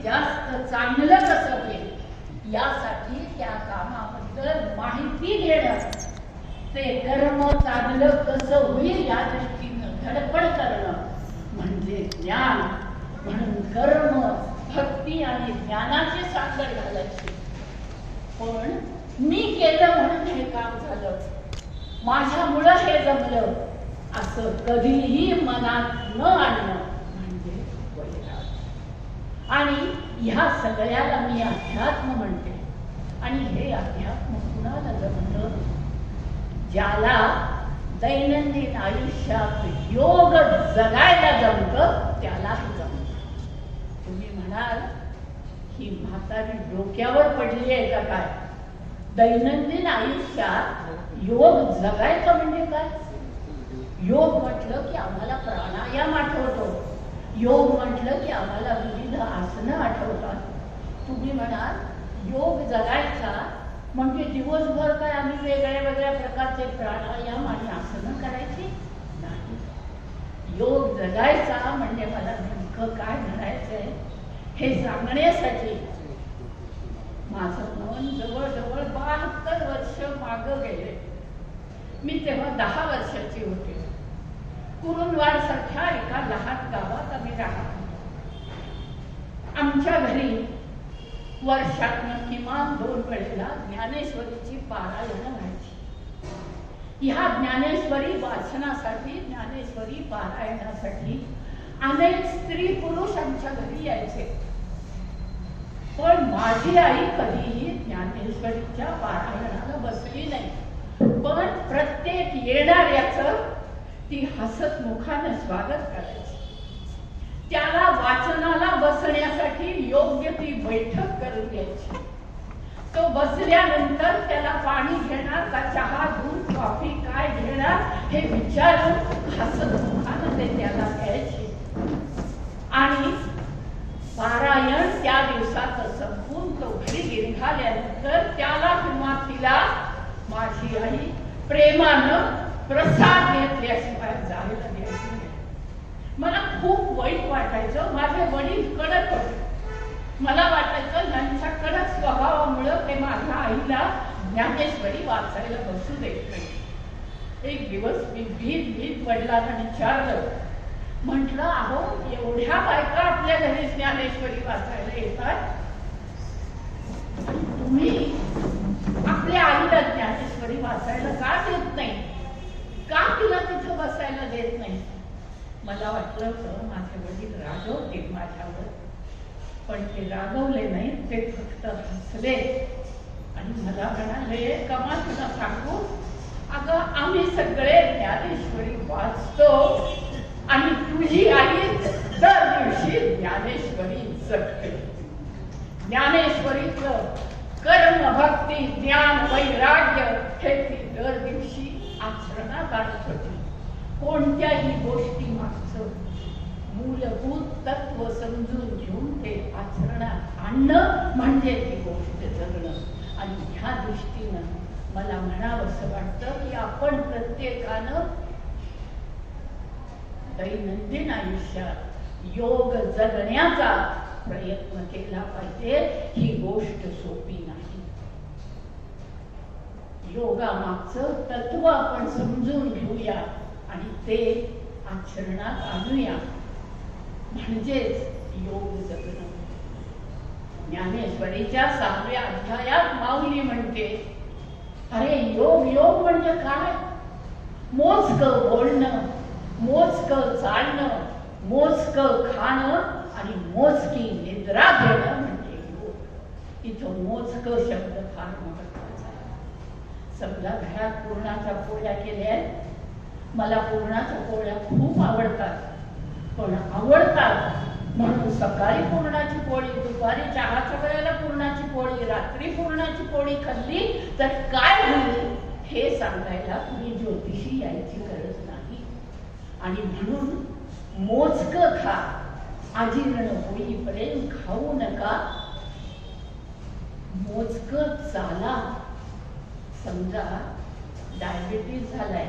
जास्त चांगलं कसं होईल यासाठी त्या कामाबद्दल माहिती घेणं, ते कर्म चांगलं कसं होईल या दृष्टीनं धडपड करणं म्हणजे ज्ञान. म्हणून कर्म, भक्ती आणि ज्ञानाची सांगड घालायची. पण मी केलं म्हणून हे काम झालं, माझ्यामुळं हे जमलं असं कधीही मनात न आणणं म्हणजे वैराग्य. आणि ह्या सगळ्याला मी अध्यात्म म्हणते. आणि हे अध्यात्म कुणाला जमतं? ज्याला दैनंदिन आयुष्यात योग जगायला जमतं त्याला हे जमतं. तुम्ही म्हणाल ही म्हातारी डोक्यावर पडली आहे का काय? दैनंदिन आयुष्यात योग जगायचं म्हणजे काय? योग म्हटलं की आम्हाला प्राणायाम आठवतो, योग म्हटलं की आम्हाला विविध आसनं आठवतात. तुम्ही म्हणाल योग जगायचा म्हणजे दिवसभर काय आम्ही वेगळ्या वेगळ्या प्रकारचे प्राणायाम आणि आसनं करायची नाही. योग जगायचा म्हणजे मला नेमकं काय म्हणायचंय हे सांगण्यासाठी माझं मन जवळजवळ 72 वर्ष मागं गेले. मी तेव्हा 10 वर्षाची होते. कुरुंदवाड सारख्या एका लहान गावात आम्ही राहत. आमच्या घरी वर्षातून किमान 2 वेळेला ज्ञानेश्वरीची पारायण व्हायची. ह्या ज्ञानेश्वरी वाचनासाठी, ज्ञानेश्वरी पारायणासाठी अनेक स्त्री पुरुष आमच्या घरी यायचे. पण माझी आई कधीही ज्ञानेश्वरीच्या पारायणाला बसली नाही. पण प्रत्येक येणाऱ्याचं ती हसत मुखाने स्वागत करायची. त्याला वाचनाला बसण्यासाठी योग्य ती बैठक करून द्यायची. तो बसल्यानंतर त्याला पाणी घेणार का चहा, दूध, कॉफी काय घेणार हे विचारून हसत मुखाने ते त्याला द्यायचे. आणि पारायण त्या दिवसात संपून तो घरी निघाल्यानंतर त्याला किंवा तिला माझी आई प्रेमानं प्रसाद घेतल्याशिवाय जायला द्यायची नाही. मला खूप वाईट वाटायचं. माझे वडील कडक होते. मला वाटायचं त्यांच्या कडक स्वभावामुळं ते माझ्या आईला ज्ञानेश्वरी वाचायला बसू देत नाही. एक दिवस मी भीत वडिलांना विचारलं, म्हटलं अहो एवढ्या बायका आपल्या घरी ज्ञानेश्वरी वाचायला येतात, तुम्ही आपल्या आईला ज्ञानेश्वरी वाचायला का देत नाही? का तिला तिथं बसायला देत नाही? मला वाटलं होतं माझे वडील रागवतील माझ्यावर, पण ते रागवले नाही. ते फक्त हसले आणि मला म्हणाले, कमा तुला सांगू, अगं आम्ही सगळे ज्ञानेश्वरी वाचतो आणि तुझी आई दर दिवशी ज्ञानेश्वरी जगते. ज्ञानेश्वरीचं कर्म, भक्ती, ज्ञान, वैराग्य हे ती दर दिवशी आचरणात आणत होती. कोणत्याही गोष्टी मागचं मूलभूत तत्व समजून घेऊन ते आचरणात आणणं म्हणजे ती गोष्ट जगणं. आणि ह्या दृष्टीनं मला म्हणावंसं वाटतं की आपण प्रत्येकानं दैनंदिन आयुष्यात योग जगण्याचा प्रयत्न केला पाहिजे. ही गोष्ट सोपी नाही. योगामागचं तत्व आपण समजून घेऊया आणि ते आचरणात आणूया म्हणजेच योग जगणं. ज्ञानेश्वरीच्या 6व्या अध्यायात माऊली म्हणते, अरे योग योग म्हणजे काय? मोजकं बोलणं, मोजकं चालणं, मोजकं खाणं आणि मोजकी निद्रा घेणं म्हणजे योग. इथं मोजकं शब्द फार महत्वाचा आहे. समजा घरात पुरणाच्या पोळ्या केल्या, मला पुरणाच्या पोळ्या खूप आवडतात, पण आवडतात म्हणून सकाळी पुरणाची पोळी, दुपारी चहाच्या वेळेला पुरणाची पोळी, रात्री पुरणाची पोळी खाल्ली तर काय होईल हे सांगायला तुम्ही ज्योतिषी यायची गरज नाही. आणि म्हणून मोजकं खा, अजीर्ण होईपर्यंत खाऊ नका, मोजकं चाला. समजा डायबिटीज झालाय,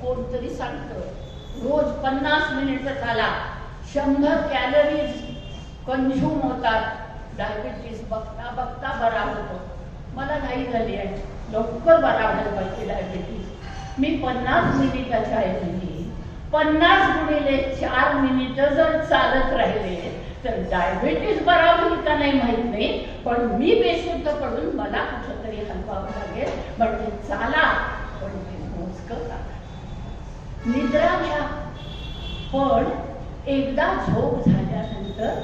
कोणतरी सांगतं रोज 50 मिनिटं चाला, 100 कॅलरीज कंझ्युम होतात. डायबिटीस बघता बघता बरा होतो. मला घाई झाली आहे, लवकर बरा व्हायला पाहिजे डायबिटीस. मी 50 मिनिटाच्या ऐवजी 50 गुणिले 4 मिनिटं जर चालत राहिले तर डायबिटीस बरा होईल का नाही माहित नाही, पण मी बेशुद्ध पडून मला कुठंतरी हलवावं लागेल. म्हणजे चाला, पण ते मोजकं चाला. निद्रा घ्या, पण एकदा झोप झाल्यानंतर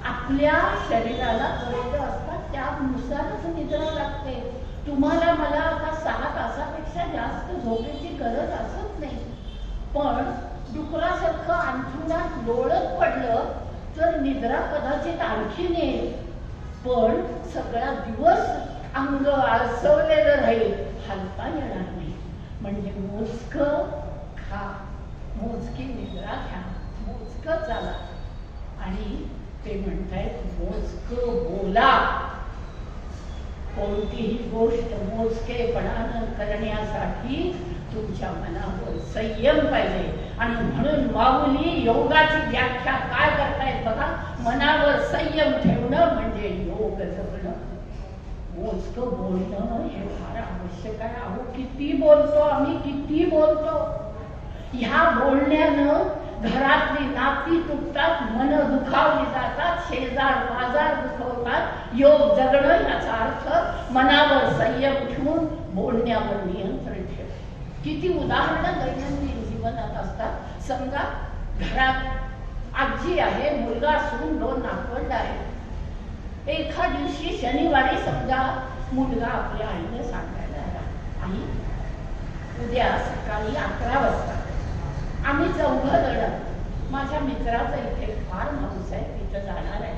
आपल्या शरीराला गरज असतात त्यानुसारच निद्रा लागते. तुम्हाला मला आता 6 तासापेक्षा जास्त झोपेची गरज असत नाही. पण डुकरासारखं अंथरुणात लोळत पडलं तर निद्रा कदाचित आणखीन येईल, पण सगळा दिवस अंग आळसवलेलं राहील, हलता येणार नाही. म्हणजे मोजकं खा, मोजकी निद्रा घ्या, मोजकं चाला. आणि ते म्हणतायत मोजकं बोला. कोणतीही गोष्ट मोजकेपणानं करण्यासाठी तुमच्या मनावर संयम पाहिजे. आणि म्हणून माऊली योगाची व्याख्या काय करतायत बघा, मनावर संयम ठेवणं म्हणजे योग जगणं. मोजकं बोलणं हे फार आवश्यक आहे. अहो किती बोलतो आम्ही, किती बोलतो. ह्या बोलण्यानं घरातली नाती तुटतात, मन दुखावली जातात, शेजार बाजार दुखवतात. योग जगणं याचा अर्थ मनावर संयम ठेवून बोलण्यावर नियंत्रण ठेव. किती उदाहरणं दैनंदिन जीवनात असतात. समजा घरात आजी आहे, मुलगा सून, 2 नातवंड आहेत. एका दिवशी शनिवारी समजा मुलगा आपल्या आईने सांगायला आला, आई उद्या सकाळी 11 वाजता आम्ही 4 जण माझ्या मित्राचा इथे फार्म हाऊस आहे, तिथं जाणार आहे.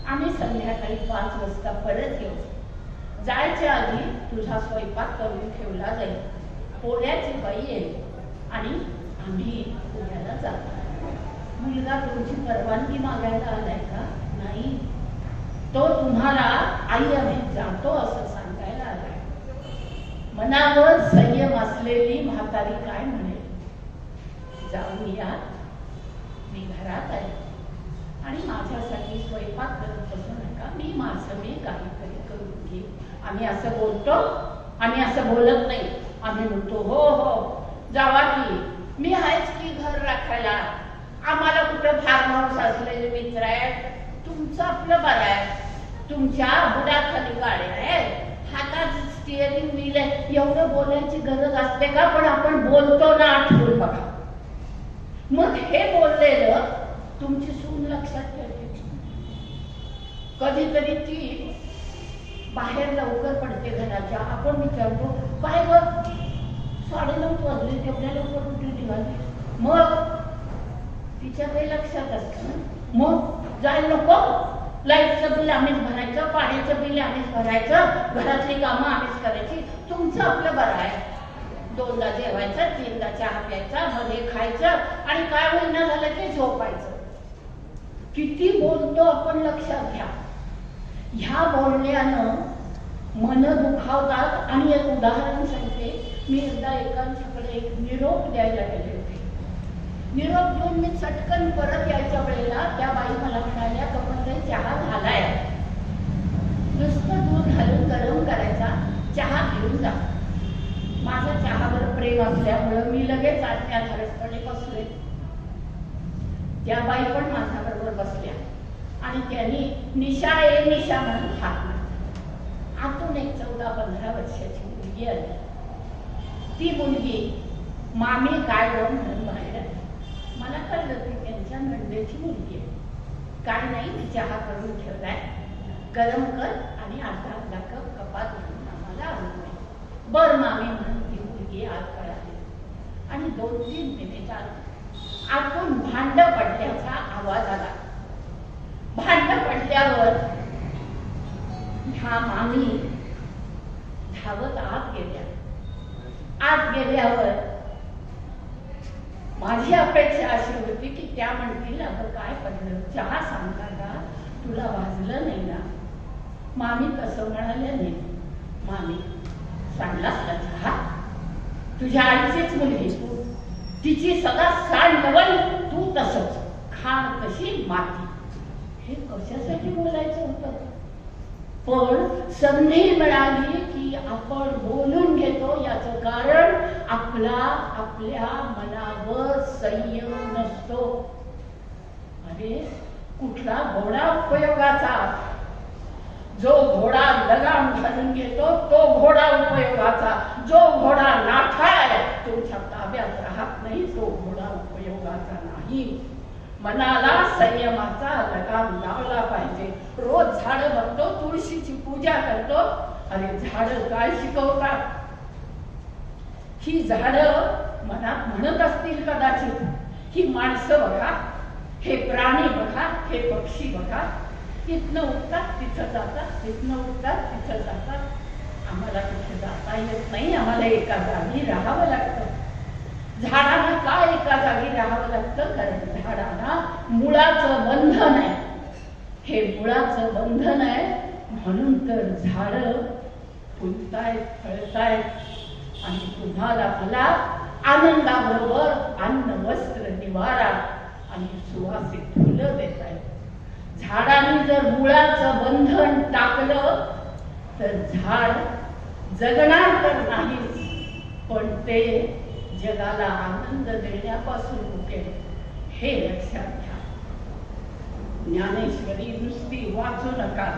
आम्ही संध्याकाळी 5 वाजता परत येऊ. जायच्या आधी तुझा स्वयंपाक करून ठेवला जाईल, पोळ्याची बाई येईल आणि आम्ही पुण्याला जातो. मुलगा तुमची परवानगी मागायला आलाय का? नाही, तो तुम्हाला आई आम्ही जातो असं सांगायला आलाय. मनावर संयम असलेली म्हातारी काय म्हणेल, जाऊन या, मी घरात आहे आणि माझ्यासाठी स्वयंपाक करत बसू नका, मी माझं मी काहीतरी करून घेऊ. आम्ही असं बोलतो, आम्ही असं बोलत नाही. आम्ही म्हणतो हो हो जावा की, मी आहेच की घर राखायला. आम्हाला कुठं फार्म हाऊस असलेले मित्र आहेत, तुमचं आपलं बरं आहे. तुमच्या बुडाखाली गाड्या आहेत, हातात स्टिअरिंग व्हील आहे. एवढं बोलायची गरज असते का? पण आपण बोलतो ना, आठवून बघा. मग हे बोललेलं तुमची सून लक्षात ठेवते. कधीतरी ती बाहेर लवकर पडते घराच्या. आपण विचारतो काय ग 9:30 वाजले, तेवढ्या लवकर कुठे निघाली? मग तिच्या काही लक्षात असतं, मग जायला नको, लाईटचं बिल आम्हीच भरायचं, पाण्याचं बिल आम्हीच भरायचं, घरातली कामं आम्हीच करायची. तुमचं आपलं बरं आहे. 2दा जेवायचं, 3दा चहा प्यायचा, मध्ये खायचं आणि काय होईना झालं की झोपायचं. किती बोलतो आपण लक्षात घ्या. ह्या बोलण्यानं मन दुखावतात. आणि एक उदाहरण सांगते. मी एकदा एकांच्याकडे एक निरोप द्यायला गेले होते. निरोप देऊन मी चटकन परत यायच्या वेळेला त्या बाई मला म्हणाल्या, कपडे चहा झालाय, नुसतं दूध घालून गरम करायचा, चहा घेऊन जा. माझं चहावर प्रेम असल्यामुळं मी लगेच आज्ञाधारकपणे बसले. त्या बाई पण माझ्याबरोबर बसल्या आणि त्यांनी निशा ए निशा म्हणून हाक मारला. आतून एक 14-15 वर्षाची मुलगी आली. ती मुलगी मामी काय गं म्हणून बाहेर आली. मला कळलं की त्यांच्या नंदेची मुलगी आहे. काय नाही, मी चहा करून ठेवलाय, गरम कर आणि अर्धा कप कपात घेऊन आम्हाला आणून दे. बर मामी म्हणून ती मुलगी आत कळाली आणि 2-3 मिनिटात आतून भांड पडल्याचा आवाज आला. भांड पडल्यावर ह्या मामी धावत आत गेल्या. आत गेल्यावर माझी अपेक्षा अशी होती की त्या म्हणतील, अगं काय पडलं, चहा सांगा का, तुला वाजलं नाही ना? मामी तसं म्हणाल्या नाही. मामी सांगलास का चहा? तुझ्या आईचीच मुलगी तू, तिची सदा सांड नवल, तू तसंच खाण कशी माती. हे कशासाठी बोलायचं होतं, पण संधी मिळाली की आपण बोलून घेतो. याचं कारण आपल्या मनावर संयम नसतो. अरे कुठला घोडा उपयोगाचा, जो घोडा लगाम घालून घेतो तो घोडा उपयोगाचा, जो घोडा नाठाय तुमच्या ताब्यात राहत नाही तो घोडा उपयोगाचा नाही. मनाला संयमाचा लगाम लावला पाहिजे. रोज झाडं बघतो, तुळशीची पूजा करतो, अरे झाडं काय शिकवतात? ही झाडं मनात म्हणत असतील कदाचित, ही माणसं बघा, हे प्राणी बघा, हे पक्षी बघा, इथनं उठतात तिथं जातात, तिथनं उठतात तिथं जातात. आम्हाला तिथे जाता येत नाही, आम्हाला एका जागी राहावं लागतं. झाडांना काय एका जागी राहावं लागतं? कारण झाडांना मुळाचं बंधन आहे. हे मुळाचं बंधन आहे म्हणून तर झाडं फुलतायत, फळतायत आणि तुम्हाला मला आनंदाबरोबर अन्न, वस्त्र, निवारा आणि सुवासिक फुलं देत आहेत. झाडाने जर मुळाचं बंधन टाकलं तर झाड जगणार तर नाहीच, पण ते जगाला आनंद देण्यापासून रोकेल. हे लक्षात घ्या. ज्ञानेश्वरी नुसती वाचू नका.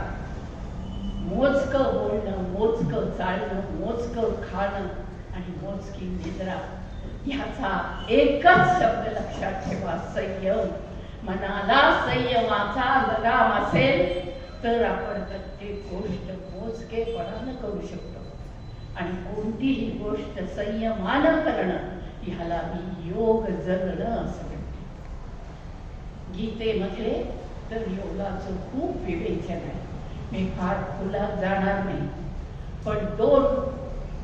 मोजकं बोलणं, मोजकं चालणं, मोजकं खाणं आणि मोजकी निद्रा, ह्याचा एकच शब्द लक्षात ठेवा, संयम. मनाला संयमाचा लगाम असेल तर आपण प्रत्येक गोष्ट मोजकेपणानं करू शकतो. आणि कोणतीही गोष्ट संयमानं करणं ह्याला मी योग जगणं असं म्हणते. गीतेमध्ये तर योगाचं खूप विवेचन आहे. मी फार खोलात जाणार नाही, पण 2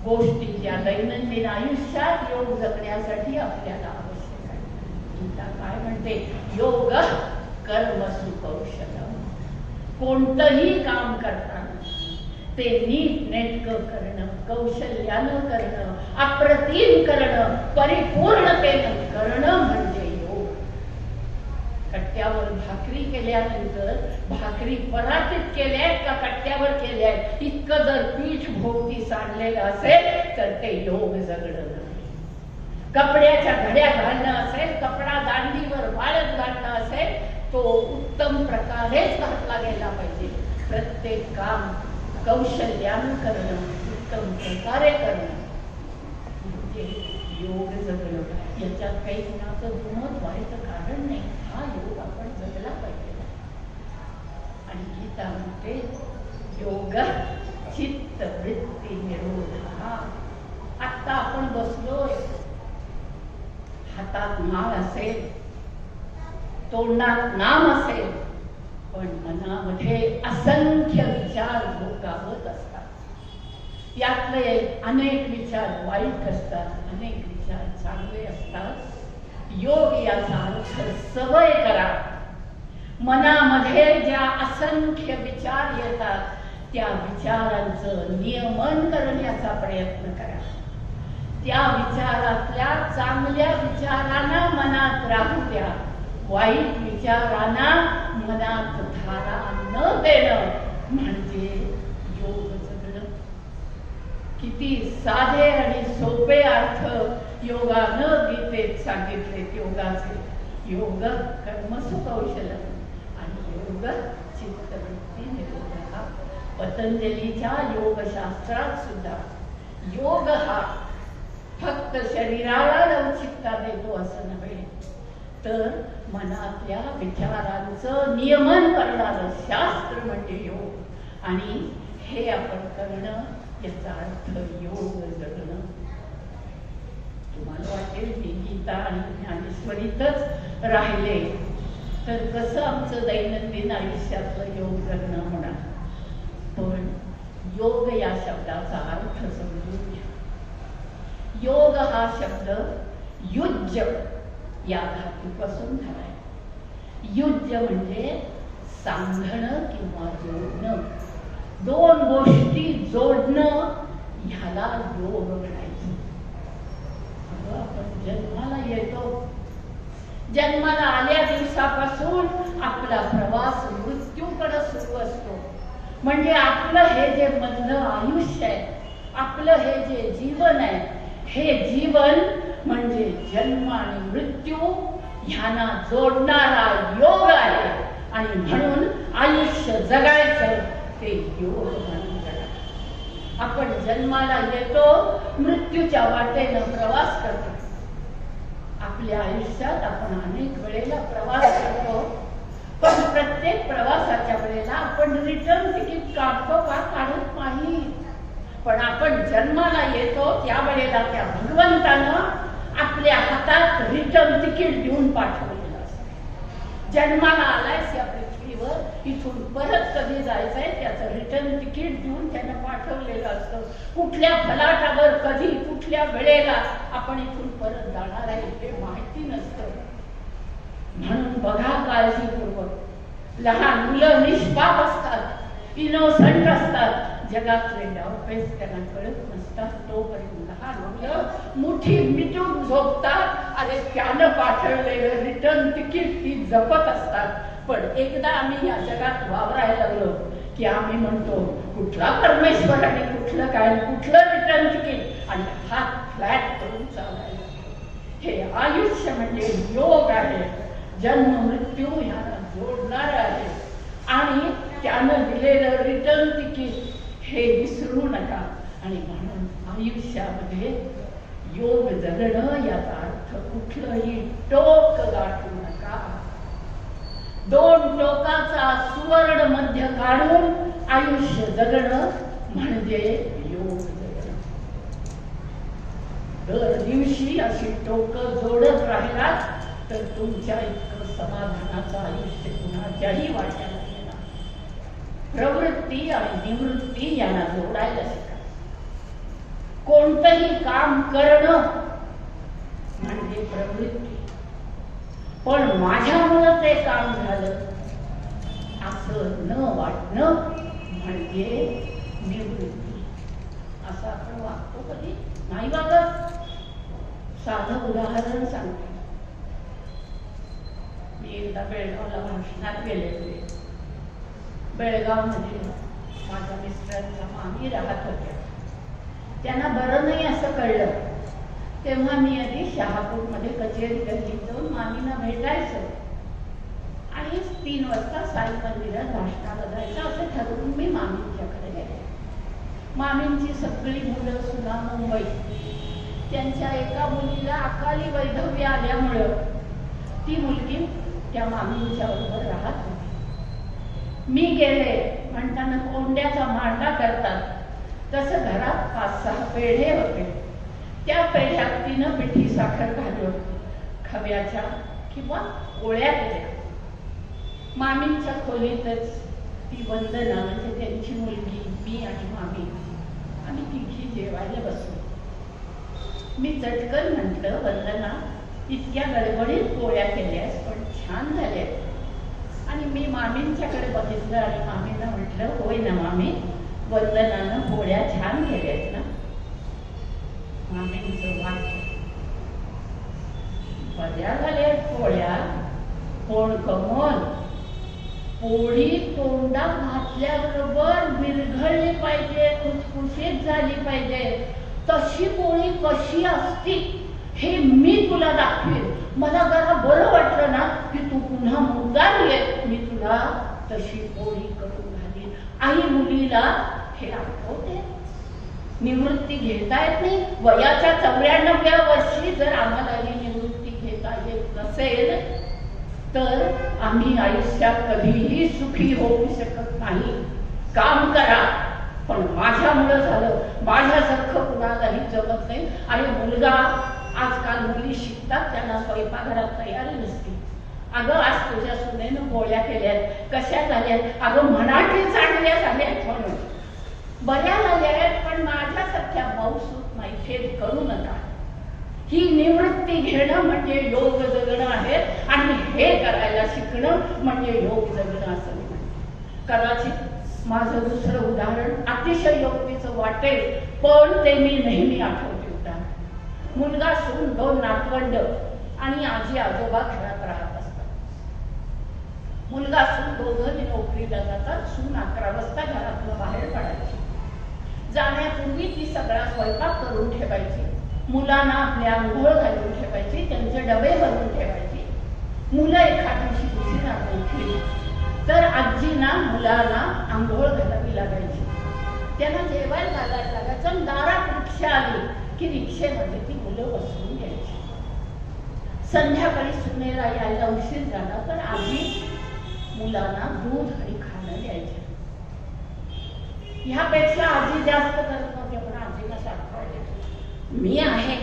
गोष्टी ज्या दैनंदिन आयुष्यात योग जगण्यासाठी आपल्याला आवश्यक आहे. गीता काय म्हणते? योग कर्मसु कौशलम. कोणतंही काम करताना ते नीट नेटकं करणं, कौशल्यानं करणं, अप्रतिम करणं, परिपूर्णतेनं करणं म्हणजे योग. कट्ट्यावर भाकरी केल्यानंतर भाकरी परातीत केल्यात का कट्ट्यावर केल्यात इतकं जर पीठ भोवती सांडलेलं असेल तर ते योग जगणं. कपड्याच्या घड्या घालणं असेल, कपडा दांडीवर वाळत घालणं असेल, तो उत्तम प्रकारेच घातला गेला पाहिजे. प्रत्येक काम कौशल्यानं करणं, उत्तम प्रकारे करणं म्हणजे योग जगणं. याच्यात काही कुणाचं गुणत व्हायचं कारण नाही. हा योग आपण जगला पाहिजे. आणि गीता म्हणते योग चित्त वृत्ती निरोध. आता आपण बसलोय, हातात माळ असेल, तोंडात नाम असेल, पण मनामध्ये असंख्य विचार भोगावत असतात. यातले अनेक विचार वाईट असतात, अनेक विचार चांगले असतात. योग याचा अर्थ सवय करा. मनामध्ये ज्या असंख्य विचार येतात त्या विचारांचं नियमन करण्याचा प्रयत्न करा. त्या विचारातल्या चांगल्या विचारांना मनात राहू द्या, वाईट विचारांना मनात धारा न देणं म्हणजे योग जगणं. किती साधे आणि सोपे अर्थ योगानं गीतेत सांगितले योगाचे. योग कर्मसु कौशलम आणि योग चित्तवृत्ती निरोधः. पतंजलीच्या योगशास्त्रात सुद्धा योग हा फक्त शरीराला लवचिकता देतो असं नव्हे, तर मनातल्या विचारांचं नियमन करणारं शास्त्र म्हणजे योग. आणि हे आपण करणं याचा अर्थ योग जगणं. तुम्हाला वाटेल की गीता आणि ज्ञानेश्वरीतच राहिले तर कसं आमचं दैनंदिन आयुष्यातलं योग जगणं होणार. पण योग या शब्दाचा अर्थ समजून घ्या. योग हा शब्द युज्य या धातूपासून झालाय. युज्य म्हणजे सांधणं किंवा जोडणं. 2 गोष्टी जोडणं ह्याला योग म्हणायचं. आपण जन्माला येतो, जन्माला आल्या दिवसापासून आपला प्रवास म्हणजे आपलं हे जे मधलं आयुष्य आहे, आपलं हे जे जीवन आहे, हे जीवन म्हणजे जन्म आणि मृत्यू ह्यांना जोडणारा योग आहे. आणि म्हणून आयुष्य जगायचं ते योग म्हणून जगायचं. आपण जन्माला येतो, मृत्यूच्या वाटेनं प्रवास करतो. आपल्या आयुष्यात आपण अनेक वेळेला प्रवास करतो, पण प्रत्येक प्रवासाच्या वेळेला आपण रिटर्न तिकीट काढतो का? काढत नाही. पण आपण जन्माला येतो त्यावेळेला त्या भगवंतानं आपल्या हातात रिटर्न तिकीट देऊन पाठवलेलं असतं. जन्माला आलायस या पृथ्वीवर, इथून परत कधी जायचंय त्याचं रिटर्न तिकीट देऊन त्यानं पाठवलेलं असतं. कुठल्या फलाटावर कधी कुठल्या वेळेला आपण इथून परत जाणार आहे हे माहिती नसतं. म्हणून बघा काळजीपूर्वक. लहान मुलं निष्पाप असतात, इनोसंट असतात. जगातले डावपेच त्यांना कळत नसतात. तोपर्यंत लहान मुलं मुठी मिटून झोपतात. अरे त्यानं पाठवलेलं रिटर्न तिकीट ती जपत असतात. पण एकदा आम्ही या जगात वावरायला लागलो की आम्ही म्हणतो कुठला परमेश्वर आणि कुठलं काय, कुठलं रिटर्न तिकीट, आणि हात फ्लॅट करून चालायला. हे आयुष्य म्हणजे योग आहे, जन्म मृत्यू ह्याला जोडणार आहे. आणि त्यानं दिलेलं रिटर्न तिकीट हे विसरू नका. आणि म्हणून आयुष्यामध्ये योग जगणं याचा अर्थ कुठलंही टोक गाठू नका. दोन टोकाचा सुवर्ण मध्य काढून आयुष्य जगणं म्हणजे योग जगणं. दर दिवशी अशी टोक जोडत राहिला तर तुमच्या इतकं समाधानाचं आयुष्य कुणाच्याही वाट्याला येणार. प्रवृत्ती आणि निवृत्ती यांना जोडायला शिका. कोणतंही काम करणं म्हणजे प्रवृत्ती, पण माझ्यामुळं ते काम झालं असं न वाटणं म्हणजे निवृत्ती. असं आपण वागतो कधी? नाही वागत. साधं उदाहरण सांगते. मी एकदा बेळगावला भाषणात गेले होते. बेळगावमध्ये माझ्या मिस्टरांच्या मामी राहत होत्या. त्यांना बरं नाही असं कळलं तेव्हा मी आधी शहापूरमध्ये कचेरी गल्लीत जाऊन मामींना भेटायचं आणि 3 वाजता साई मंदिरात भाषणाला जायचं असं ठरवून मी मामींच्याकडे गेले. मामींची सगळी मुलं सुद्धा मुंबईत. त्यांच्या एका मुलीला अकाली वैधव्य आल्यामुळं ती मुलगी त्या मामींच्या बरोबर राहत होती. मी गेले म्हणताना कोंड्याचा मांडा करतात तसं घरात 5-6 पेढे होते. त्या पेढ्यात तिनं पिठी साखर घालून खव्याच्या किंवा पोळ्या केल्या. मामींच्या खोलीतच ती वंदना म्हणजे त्यांची मुलगी, मी आणि मामी आम्ही तिघी जेवायला बसलो. मी चटकन म्हटलं, वंदना इतक्या गडबडीत पोळ्या केल्यास पण छान झाल्या. आणि मी मामींच्याकडे बघितलं आणि मामींना म्हटलं, होय ना मामी, वंदनानं पोळ्या छान केल्यात ना? मामींचं वाक्य, बऱ्या झाल्यात पोळ्या, कोण कमल पोळी तोंडात घातल्याबरोबर विरघळली पाहिजे, खुसखुशीत झाली पाहिजे. तशी पोळी कशी असती हे मी तुला दाखवेन. मला जरा बरं वाटलं ना की तू पुन्हा मुद्दाम ये, मी तुला तशी पोळी करून घालीन. आई मुलीला हे आठवते. निवृत्ती घेता येत नाही. वयाच्या 94व्या वर्षी जर आम्हाला ही निवृत्ती घेता येत नसेल तर आम्ही आयुष्यात कधीही सुखी होऊ शकत नाही. काम करा, पण माझ्यामुळं झालं, माझ्यासारखं कुणालाही जमत नाही. आणि मुलगा, आजकाल मुली शिकतात त्यांना स्वयंपाकघरात तयारी नसते. अगं आज तुझ्या सुनेनं पोळ्या केल्यात, कशा झाल्यात? अगं म्हणाटी चांगल्या झाल्यात म्हणून. बऱ्या झाल्यात पण माझ्यासारख्या मौसूत नाही, खेद करू नका. ही निवृत्ती घेणं म्हणजे योग जगणं आहे आणि हे करायला शिकणं म्हणजे योग जगणं असं मी म्हणते. कदाचित माझं दुसरं उदाहरण अतिशय योग्यचं वाटेल पण ते मी नेहमी आठवते उदाहरण. मुलगा सून 2 नातवंड आणि आजी आजोबा घरात राहत असतात. मुलगा सून दोघंही नोकरीला जातात. सून 11 वाजता घरात सगळा स्वयंपाक करून ठेवायची, मुलांना आपल्या आंघोळ घालून ठेवायची, त्यांचे डबे भरून ठेवायची. मुलं एखाद दिवशी उशिरा उठली तर आजीना मुलांना आंघोळ घालावी लागायची, त्यांना जेवायला घालायला लागायचं. आणि दारात रिक्षा आली की रिक्षेमध्ये ती मुलं बसवून घ्यायची. संध्याकाळी सुनेला यायला उशीर झाला तर आजी मुलांना दूध आणि खाणं द्यायचे. ह्यापेक्षा आजी जास्त करत नव्हते, पण आजीला सारखं मी आहे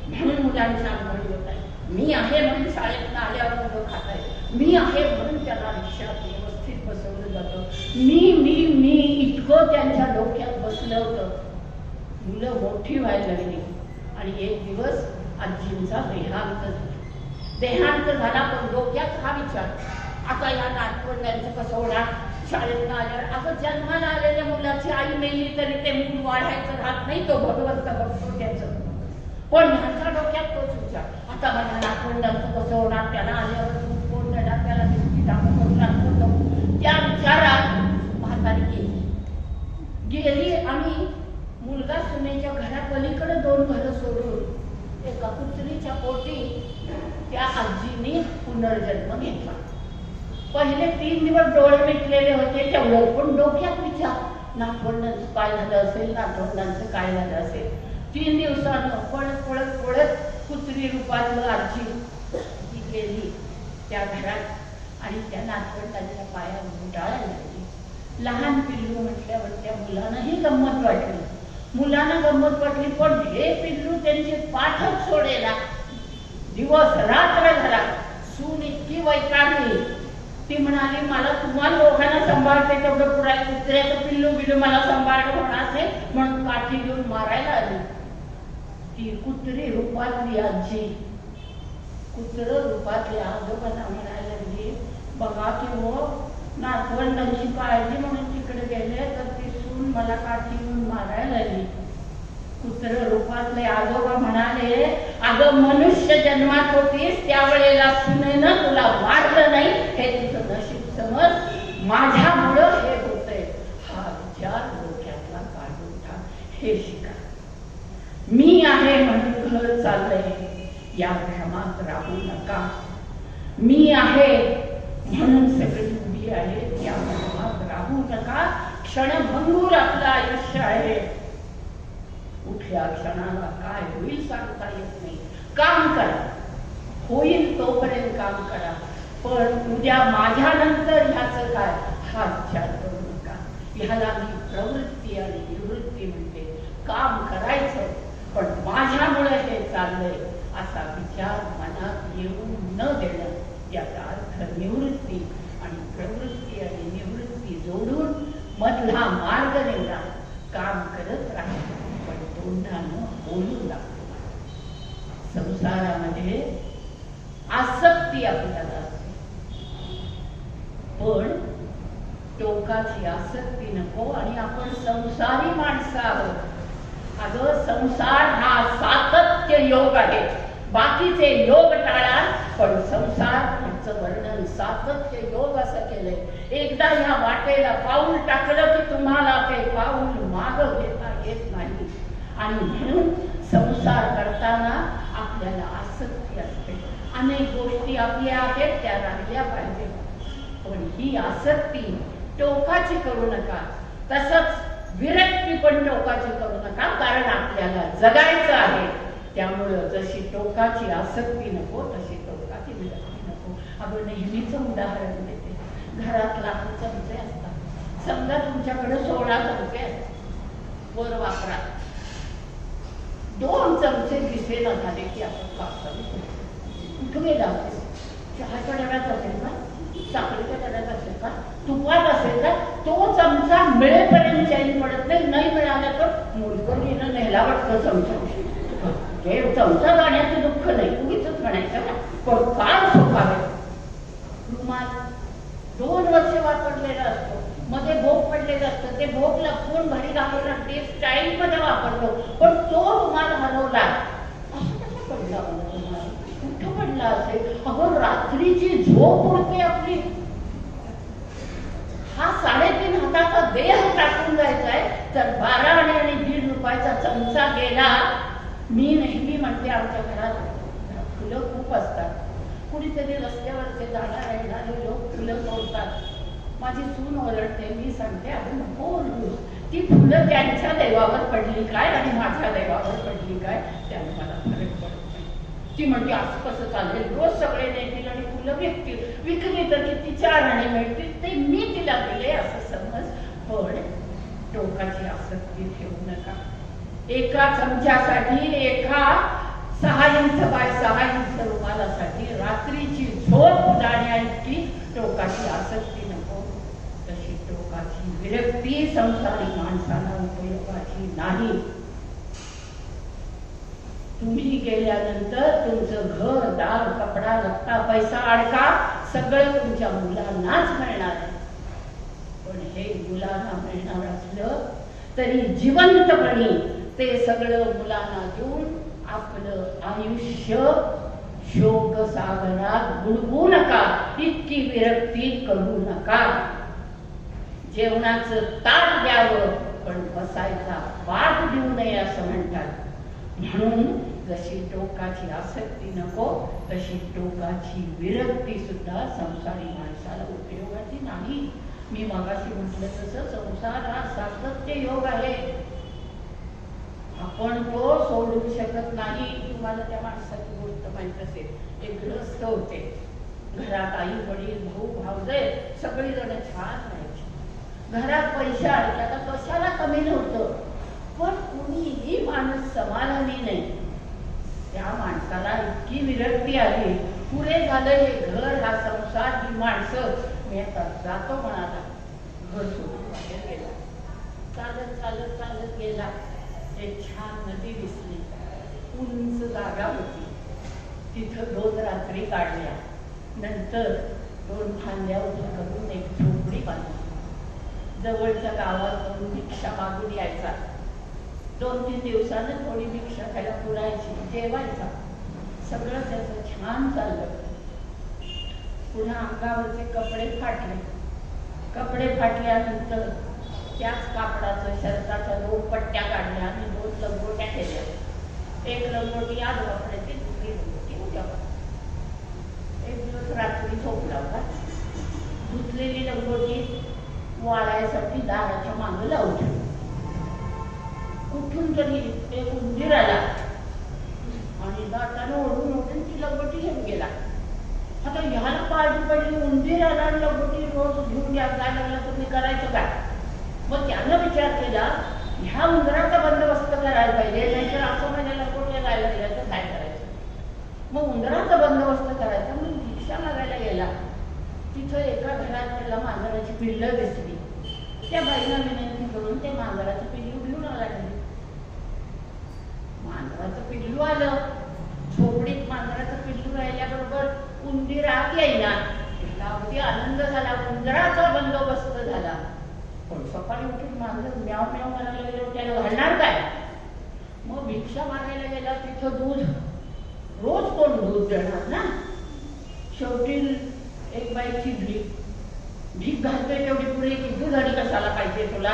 म्हणून मुलांच्या आंघोळी होत आहे, मी आहे म्हणून शाळेत आल्यावर मुलं खात आहे, मी आहे म्हणून त्याला रिक्षात व्यवस्थित बसवलं जातं. मी मी मी इतकं त्यांच्या डोक्यात बसलं होतं. मुलं मोठी व्हायला लागली आणि एक दिवस आजींचा देहांत झाला. पण डोक्यात हा विचार, आता या नातवंडांचं कसं होणार, शाळेत आल्यावर. अगं जन्माला आलेल्या मुलाची आई मेली तरी ते मूल वाढायचं राहत नाही, तो भगवंत बघतो त्याचं. पण ह्यांच्या डोक्यात तोच विचार, आता माझ्या नातवंडांचं कसं होणार, त्याला आल्यावर दूध कोण देणार, त्याला बिस्किट आपण करून आणतो. त्या विचारात म्हातारी गेली आणि मुलगा सुनेच्या घरापलीकडे 2 घरं सोडून एका कुत्रीच्या पोटी त्या आजीने पुनर्जन्म घेतला. पहिले 3 दिवस डोळे मिटलेले होते तेवढं, पण डोक्यात विचार, नातवंडांचं काय झालं असेल, नातवंडांचं काय झालं असेल. 3 दिवसानं पळत पळत पळत कुत्री रूपातलं आजी ती गेली त्या घरात आणि त्या नातवंडांच्या पायात घुटाळायला लागली. लहान पिल्लू म्हटल्यावर त्या मुलांनाही गंमत वाटली, मुलांना गंमत वाटली. पण हे पिल्लू त्यांचे पाठच सोडेना. दिवस रात्र घरात. सून इतकी वैतागली, ती म्हणाली मला तुम्हाला दोघांना सांभाळते तेवढं पुराय, कुत्र्याचं पिल्लू बिल्लू मला सांभाळणं होणार नाही, म्हणून काठी घेऊन मारायला आली. ती कुत्री रूपातली आजी कुत्र रूपातली आजोबांना म्हणायला लागली, बघा की हो, नातवंडांची काळजी म्हणून तिकडे गेले तर ती सून मला काठी घेऊन मारायला आली. कुत्र रूपातले आजोबा म्हणाले, अगं मनुष्य जन्मात होतीस त्यावेळेला सुनेनं तुला वाढलं नाही, हे तुझं नशीब समज, माझ्यामुळं हे होतंय. हा विचार डोक्यातला काढून टाक, हे शिका. मी आहे म्हणून घर चाललंय, या भ्रमात राहू नका. मी आहे म्हणून सगळी उभी आहे, या भ्रमात राहू नका. क्षणभंगूर आपलं आयुष्य आहे, कुठल्या क्षणाला काय होईल सांगता येत नाही. काम करा, होईल तोपर्यंत काम करा, पण उद्या माझ्यानंतर ह्याचं काय हा विचार करू नका. ह्याला मी प्रवृत्ती आणि निवृत्ती म्हणते. काम करायचं पण माझ्यामुळे हे चाललंय असा विचार मनात येऊ न देणं, याचा अर्थ निवृत्ती आणि प्रवृत्ती आणि निवृत्ती जोडून मधला मार्ग निवडा. काम करत राहा पण तोंडानं बोलू लागतो. संसारामध्ये आसक्ती आपल्याला असते, पण टोकाची आसक्ती नको. आणि आपण संसारी माणसं आहोत. अगं संसार हा सातत्य योग आहे, बाकीचे योग टाळा, पण संसाराचं वर्णन सातत्य योग असं केलंय. एकदा ह्या वाटेला पाऊल टाकलं की तुम्हाला ते पाऊल मागं घेता येत नाही. आणि म्हणून संसार करताना आपल्याला आसक्ती असते, अनेक गोष्टी आपल्या आहेत त्या राहिल्या पाहिजे, पण ही आसक्ती टोकाची करू नका. तसंच विरक्ती पण टोकाची करू नका, कारण आपल्याला जगायचं आहे. त्यामुळं जशी टोकाची आसक्ती नको तशी टोकाची विरक्ती नको. अगं नेहमीचं उदाहरण देते, घरात लहान चमचे असतात. समजा तुमच्याकडे 16 चमचे आहेत, वर वापरा. 2 चमचे दिसेना झाले की आपण वापरतो. कुठं गेला असेल, चहाच्या डब्यात असेल का, साखरेच्या डब्यात असेल का, तुपात असेल का, तो चमचा मिळेपर्यंत चैन पडत नाही. नाही मिळाला तर मोडकरीनं नेला वाटतं चमचा. हे चमचा जाण्याचं दुःख नाही, उगीच म्हणायचं ना, पण काय सोपावे. रुमाल 2 वर्ष वापरलेला असतो, मध्ये भोग पडलेलं असतं, ते भोग लपवून घरी घालून अगदी स्टाईल मध्ये वापरतो, पण तो रुमाल हरवला. असं कसं पडला मला रुमाल, कुठं पडला असेल. अगं रात्रीची झोप होते आपली, हा 3.5 हाताचा देह टाकून जायचा आहे, तर 12 आणि 1.5 रुपयाचा चमचा गेला. मी नेहमी म्हणते आमच्या घरात फुलं खूप असतात. कुणीतरी रस्त्यावरचे जाणारे येणारे लोक फुलं तोडतात. माझी सून ओरडते. मी सांगते अगं नको ओरडूस, ती फुलं त्यांच्या देवावर पडली काय आणि माझ्या देवावर पडली काय त्याने मला फरक पडत नाही. ती म्हणते असं कसं चालेल, रोज सगळे नेतील आणि फुलं विकली तर किती 4 आणे मिळतील, ते मी तिला दिले असं समज. पण टोकाची आसक्ती ठेवू नका. एका चमच्यासाठी, एका 6 इंच बाय 6 इंच रुमालासाठी रात्रीची झोप जाण्याइतकी टोकाची आसक्ती नको. तशी टोकाची विरक्ती संसारी माणसाला उपयोगाची नाही. तुम्ही गेल्यानंतर तुमचं घर दार कपडा लत्ता पैसा अडका सगळं तुमच्या मुलांनाच मिळणार आहे. पण हे मुलांना मिळणार असलं तरी जिवंतपणी ते सगळं मुलांना देऊन आपलं आयुष्य शोकसागरात बुडवू नका. इतकी विरक्ती करू नका. जेवणाचं ताट द्यावं पण बसायचा वाट देऊ नये असं म्हणतात. म्हणून जशी टोकाची आसक्ती नको तशी टोकाची विरक्ती सुद्धा संसारी माणसाला उपयोगाची नाही. मी मगाशी म्हटलं तसं संसार हा सातत्य योग आहे. आपण तो सोडू शकत नाही. तुम्हाला त्या माणसाची गोष्ट माहित असेल. एक ग्रस्त होते. घरात आई वडील भाऊ भावजय सगळी जण छान राहायची. घरात पैसे आले आता कशाला कमी नव्हतं, पण कुणीही माणूस समाधानी नाही. त्या माणसाला इतकी विरक्ती आली. पुरे झालं हे घर हा संसार ही माणसं. मी आता जातो म्हणाला. घर सोडून बाहेर गेला. चालत चालत चालत गेला. एक छान नदी दिसली. उंच जागा होती. तिथं 2 रात्री काढल्या. नंतर 2 फांद्या उभ्या करून एक झोपडी बांधली. जवळच्या गावात जाऊन भिक्षा मागून यायचा. 2-3 दिवसानं थोडी भिक्षा खायला पुरायची, जेवायचा. सगळं त्याचं छान चाललं. पुन्हा अंगावरचे कपडे फाटले. कपडे फाटल्यानंतर त्याच कापडाचं शर्टाच्या 2 पट्ट्या काढल्या आणि 2 लंगोट्या केल्या. एक लंगोटी आज वापरायची, दुसरी लंगोटी उद्या वापरायची. एक दिवस रात्री झोपला होता. धुतलेली लंगोटी वाळायसाठी दाराच्या मागं लावून ठेवली. कुठून तरी एक उंदीर आला आणि दाताने ओढून ओढून ती लंगोटी घेऊन गेला. आता ह्याला काळजी पडली. उंदीर आला आणि लंगोटी रोज घेऊन जायला लागला तर मी करायचं काय. मग त्यानं विचार केला ह्या उंदराचा बंदोबस्त करायला पाहिजे, नाहीतर असं माझ्या लंगोटीला जायला गेलं तर काय करायचं. मग उंदराचा बंदोबस्त करायचा. मग भिक्षा मागायला गेला. तिथं एका घरात त्याला मांजराची पिल्लं दिसली. त्या बाईला विनंती करून ते मांजराचं पिल्लू घेऊन आला. मांजराचं पिल्लू आलं. झोपडीत मांजराचं पिल्लू राहिल्याबरोबर उंदीर आत येईना. तिला अगदी आनंद झाला. उंदराचा बंदोबस्त झाला. पण सकाळी उठून मांजर म्याव म्याव करायला गेलं, त्याला घालणार काय. मग भिक्षा मागायला गेला. तिथं दूध रोज कोण दूध देणार ना. शेवटी एक बाईची भीक घालतोय तेवढी पुरे की दूध आणि कशाला पाहिजे तुला.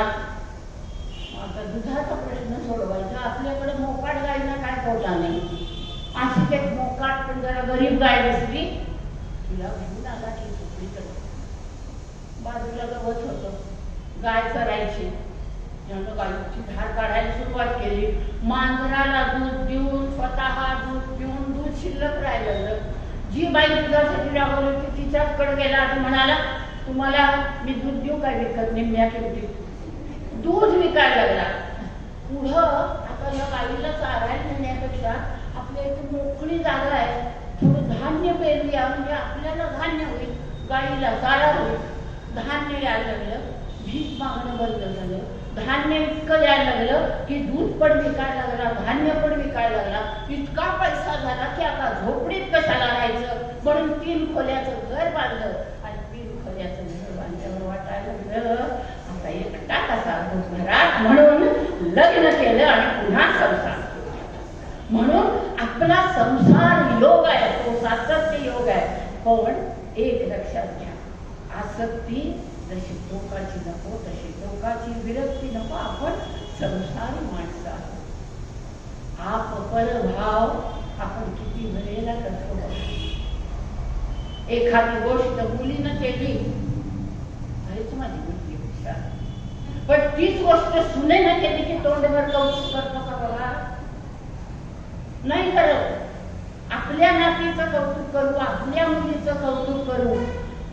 आता दुधाचा प्रश्न सोडवायचा. आपल्याकडे मोकाट गायीला काय पोटा नाही. अशीच एक मोकाट पण जरा गरीब गाय दिसली. तिला घेऊन आला की झोपडीकडे. बाजूला गवत होतं. गाय चरायची. त्यानं गायीची धार काढायला सुरुवात केली. मांजराला दूध देऊन स्वतः दूध पिऊन दूध शिल्लक राहिलं. जी बाई दुधासाठी राबवली होती तिच्याकडे गेला आणि म्हणाला तुम्हाला मी दूध देऊ काय विकत निम्म्या किमतीत. दूध विकायला लागला. पुढं आता या गाईला चारायला नेण्यापेक्षा आपल्या इथे मोकळी जागा आहे, थोडं धान्य पेरूया म्हणजे आपल्याला धान्य होईल, गाईला चारा होईल. धान्य यायला लागलं. भीक मागणं बंद झालं. धान्य इतकं यायला लागलं की दूध पण विकायला लागला, धान्य पण विकायला लागला. इतका पैसा झाला की आता झोपडीत कशाला राहायचं म्हणून 3 खोल्याचं घर बांधलं. आणि 3 खोल्याचं घर बांधल्यावर वाटायला लागलं आता एकटा कसा घरात, म्हणून लग्न केलं आणि पुन्हा संसार. म्हणून आपला संसार योग आहे, तो सातत्य योग आहे. पण एक लक्षात घ्या, आसक्ती जशी टोकाची नको तशी टोकाची विरक्ती नको. आपण संसारी माणसं आप परभाव आपण किती वेळेला करतो. एखादी गोष्ट मुलीनं केली, अरेच माझी मुलगी हुशार, पण तीच गोष्ट सुनेनं केली की तोंडभर कौतुक करतो का बघा? नाही करत. आपल्या नातीचं कौतुक करू, आपल्या मुलीचं कौतुक करू,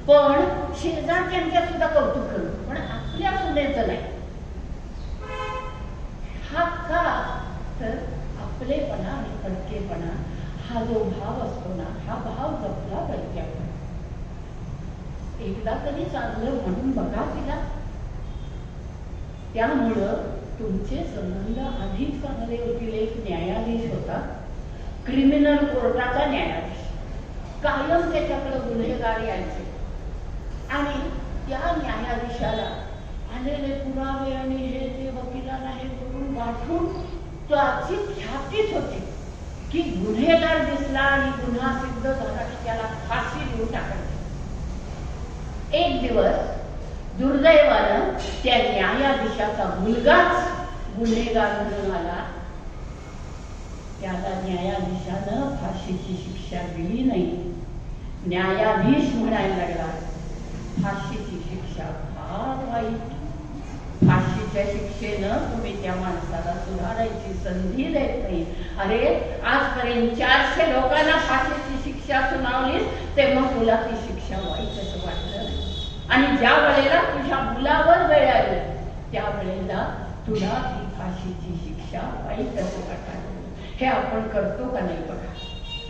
पण शेजारच्यांच्या सुद्धा कौतुक करू, पण आपल्या सुनेचं नाही. हा का? तर आपलेपणा आणि फडकेपणा हा जो भाव असतो ना, हा भाव जपला पाहिजे आपण. एकदा तरी चांगलं म्हणून बघा तिला. त्यामुळं तुमचे संबंध अधिक चांगले होतील. एक न्यायाधीश होता, क्रिमिनल कोर्टाचा न्यायाधीश. कायम त्याच्याकडे गुन्हेगार यायचे आणि त्या न्यायाधीशाला आलेले पुरावे आणि हे ते वकिलांना हे करून वाटून त्याची ख्यातीच होती की गुन्हेगार दिसला आणि गुन्हा सिद्ध झाला की त्याला फाशी देऊन टाकायची. एक दिवस दुर्दैवानं त्या न्यायाधीशाचा मुलगाच गुन्हेगार म्हणून आला. त्याला न्यायाधीशानं फाशीची शिक्षा दिली नाही. न्यायाधीश म्हणायला लागला, फाशीची शिक्षा फार वाईट. फाशीच्या शिक्षेनं तुम्ही त्या माणसाला सुधारायची संधी देत नाही. अरे, आजपर्यंत 400 लोकांना फाशीची शिक्षा सुनावलीस, तेव्हा तुला ती शिक्षा वाईट असं वाटलं नाही. आणि ज्या वेळेला तुझ्या मुलावर वेळ आली, त्यावेळेला तुला ती फाशीची शिक्षा वाईट असं वाटायला. हे आपण करतो का नाही बघा?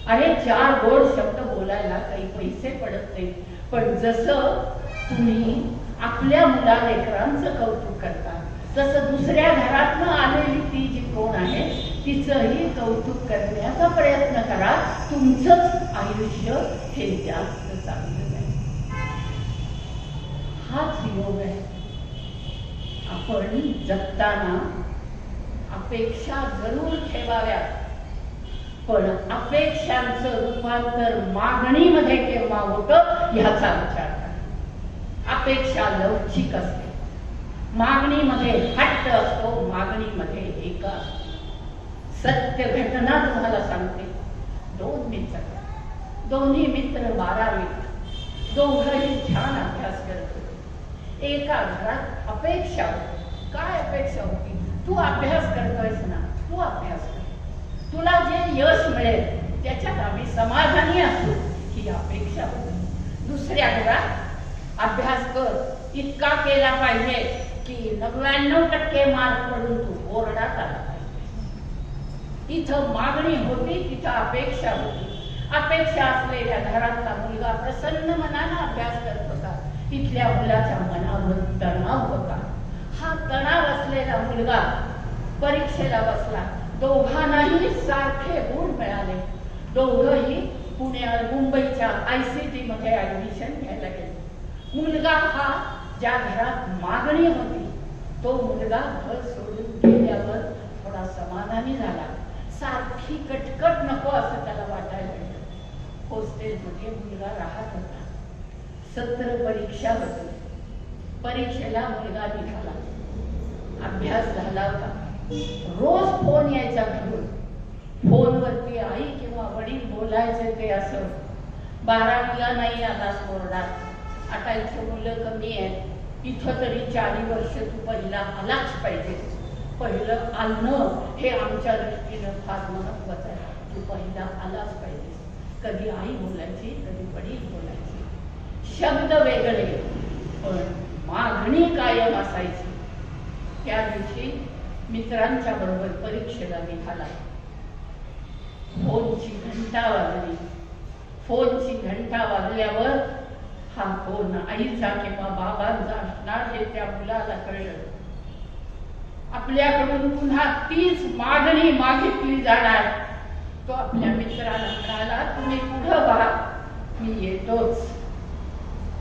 अरे, 4 गोड शब्द बोलायला काही पैसे पडत नाही, पण जसं तुम्ही आपल्या मुला लेकरांचं कौतुक करता, तसं दुसऱ्या घरातनं आलेली ती जी कोण आहे तिचंही कौतुक करण्याचा प्रयत्न करा. तुमचंच आयुष्य हे जास्त चांगलं जाईल. हाच योग आहे. आपण जगताना अपेक्षा जरूर ठेवाव्यात, पण अपेक्षांचं रूपांतर मागणीमध्ये केव्हा होतं ह्याचा विचार करा. अपेक्षा लवचिक असते, मागणीमध्ये हट्ट असतो, मागणीमध्ये एका असतो. सत्य घटना तुम्हाला सांगते. 2 मित्र, दोन्ही मित्र 12वीत, दोघंही छान अभ्यास करत होते. एका घरात अपेक्षा होती. काय अपेक्षा होती? तू अभ्यास करतोयस ना, तू अभ्यास कर, तुला जे यश मिळेल त्याच्यात आम्ही समाधानी असू, ही अपेक्षा होती. दुसऱ्या घरात अभ्यास कर, इतका केला पाहिजे की 99% मार्क पडून तू बोर्डात आला पाहिजे. इथं मागणी होती, तिथं अपेक्षा होती. अपेक्षा असलेल्या घरातला मुलगा प्रसन्न मनानं अभ्यास करत होता, इथल्या मुलाच्या मनावर तणाव होता. हा तणाव असलेला मुलगा परीक्षेला बसला. दोघांनाही सारखे गुण मिळाले. दोघंही मुंबईच्या ICT मध्ये ऍडमिशन घ्यायला गेले. मुलगा हा ज्या घरात मागणी होती, तो मुलगा घर सोडून गेल्यावर थोडा समाधानी झाला. सारखी कटकट नको असं त्याला वाटायला लागलं. हॉस्टेलमध्ये मुलगा राहत होता. सत्र परीक्षा होती. परीक्षेला मुलगा निघाला. अभ्यास झाला होता. रोज फोन यायचा घरून. फोनवरती आई किंवा वडील बोलायचे ते असं, 12वीला नाही आलास बोर्डात, 28 मुलं कमी आहेत, इथं तरी 4 वर्ष तू पहिला आलाच पाहिजे. पहिलं आलणं हे आमच्या दृष्टीनं फार महत्वाचं आहे. तू पहिला आलाच पाहिजे. कधी आई बोलायची, कधी वडील बोलायची. शब्द वेगळे, पण मागणी कायम असायची. त्या दिवशी मित्रांच्या बरोबर परीक्षेला निघाला. फोनची घंटा वाजली. फोनची घंटा वाजल्यावर हा फोन आईचा किंवा बाबांचा असणार हे त्या मुलाला कळलं. आपल्याकडून पुन्हा तीच मागणी मागितली जाणार. तो आपल्या मित्राला म्हणाला, तुम्ही पुढं व्हा, मी येतोच.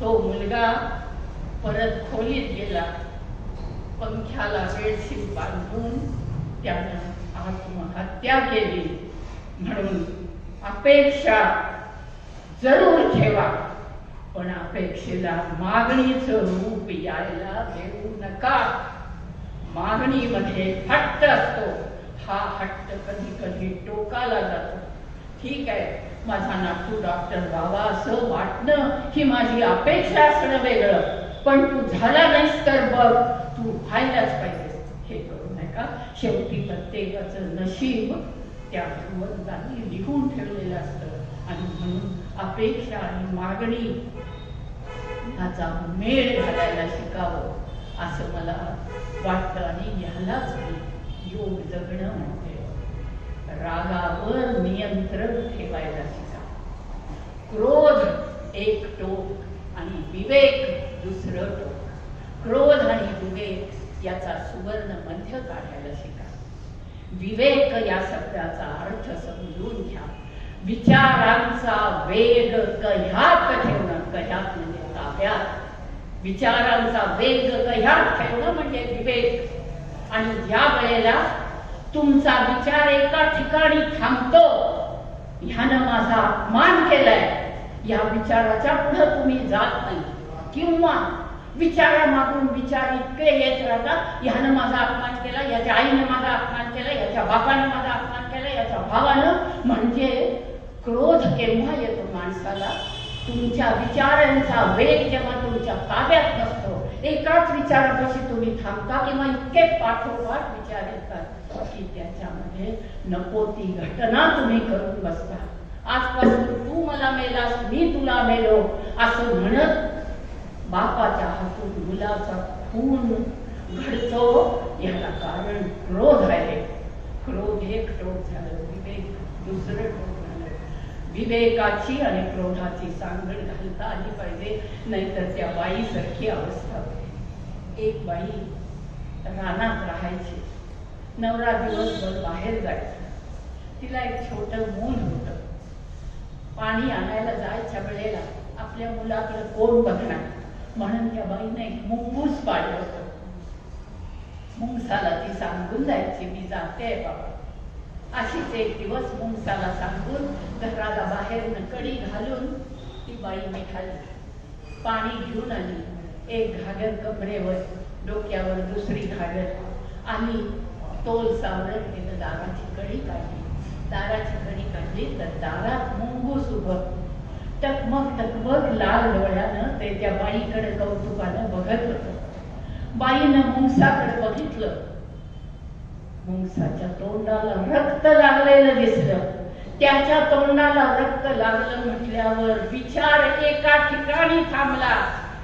तो मुलगा परत खोलीत गेला. पंख्याला बेडशीट बांधून त्यानं आत्महत्या केली. म्हणून अपेक्षा जरूर ठेवा, पण अपेक्षेला मागणीचं रूप यायला देऊ नका. मागणीमध्ये हट्ट असतो. हा हट्ट कधी कधी टोकाला जातो. ठीक आहे, माझा नातू डॉक्टर व्हावा असं वाटणं ही माझी अपेक्षा असणं वेगळं, पण तू झाला नाहीस तर बघ, तू व्हायलाच पाहिजे हे करू नका. शेवटी प्रत्येकाचं नशीब त्या भगवंतांनी लिहून ठेवलेलं असतं आणि म्हणून अपेक्षा आणि मागणी ह्याचा मेळ घालायला शिकावं असं मला वाटतं. आणि ह्यालाच योग जगणं म्हणते. रागावर नियंत्रण ठेवायला शिका. क्रोध एक टोक आणि विवेक दुसरं टोक. क्रोध आणि विवेक याचा सुवर्ण मध्य काढायला शिका. विवेक या शब्दाचा अर्थ समजून घ्या. विचारांचा वेग कह्यात ठेवणं, कह्यात म्हणजे ताब्यात. विचारांचा वेग कह्यात ठेवणं म्हणजे विवेक. आणि ज्या वेळेला तुमचा विचार एका ठिकाणी थांबतो, ह्यानं माझा अपमान केलाय, या विचाराच्या पुढे तुम्ही जात नाही, किंवा विचारामागून विचार इतके येत राहतात, ह्यानं माझा अपमान केला, याच्या आईनं माझा अपमान केला, याच्या बापानं माझा अपमान केला, याच्या भावानं. म्हणजे क्रोध केव्हा येतो माणसाला? तुमच्या विचारांचा वेग जेव्हा तुमच्या ताब्यात नसतो, एकाच विचारापाशी तुम्ही थांबता किंवा इतके पाठोपाठ विचार येतात की त्याच्यामध्ये नको ती घटना तुम्ही करून बसता. आजपासून तू मला मेलास, मी तुला मेलो असं म्हणत बापाच्या हातून मुलाचा खून घडतो. याला कारण क्रोध आहे. क्रोध एक टोक झालं, विवेक दुसरं टोक झालं. विवेकाची आणि क्रोधाची सांगड घालता आली पाहिजे, नाहीतर त्या बाईसारखी अवस्था होते. एक बाई रानात राहायची. नवरा दिवसभर बाहेर जायचा. तिला एक छोटं मूल होतं. पाणी आणायला जायच्या वेळेला आपल्या मुलाकडे कोण बघणार म्हणून त्या बाईने एक मुंगूस पाळलं होतं. मुंगसाला ती सांगून जायची, मी जाते बाबा. अशीच एक दिवस मुंगसाला सांगून घराला बाहेर कडी घालून ती बाई निघाली. पाणी घेऊन आली. एक घागर कमरेवर, डोक्यावर दुसरी घागर आणि तोल सावरत तिनं दाराची कडी काढली. दाराची कडी काढली तर दारात मुंगूस उभं टकमक लाल डोळ्यानं ते त्या बाईकडे कौतुकानं बघत होतं. बाईनं मुंगसाकडे बघितलं. मुंगसाच्या तोंडाला रक्त लागलेलं दिसलं. त्याच्या तोंडाला रक्त लागलं म्हटल्यावर विचार एका ठिकाणी थांबला.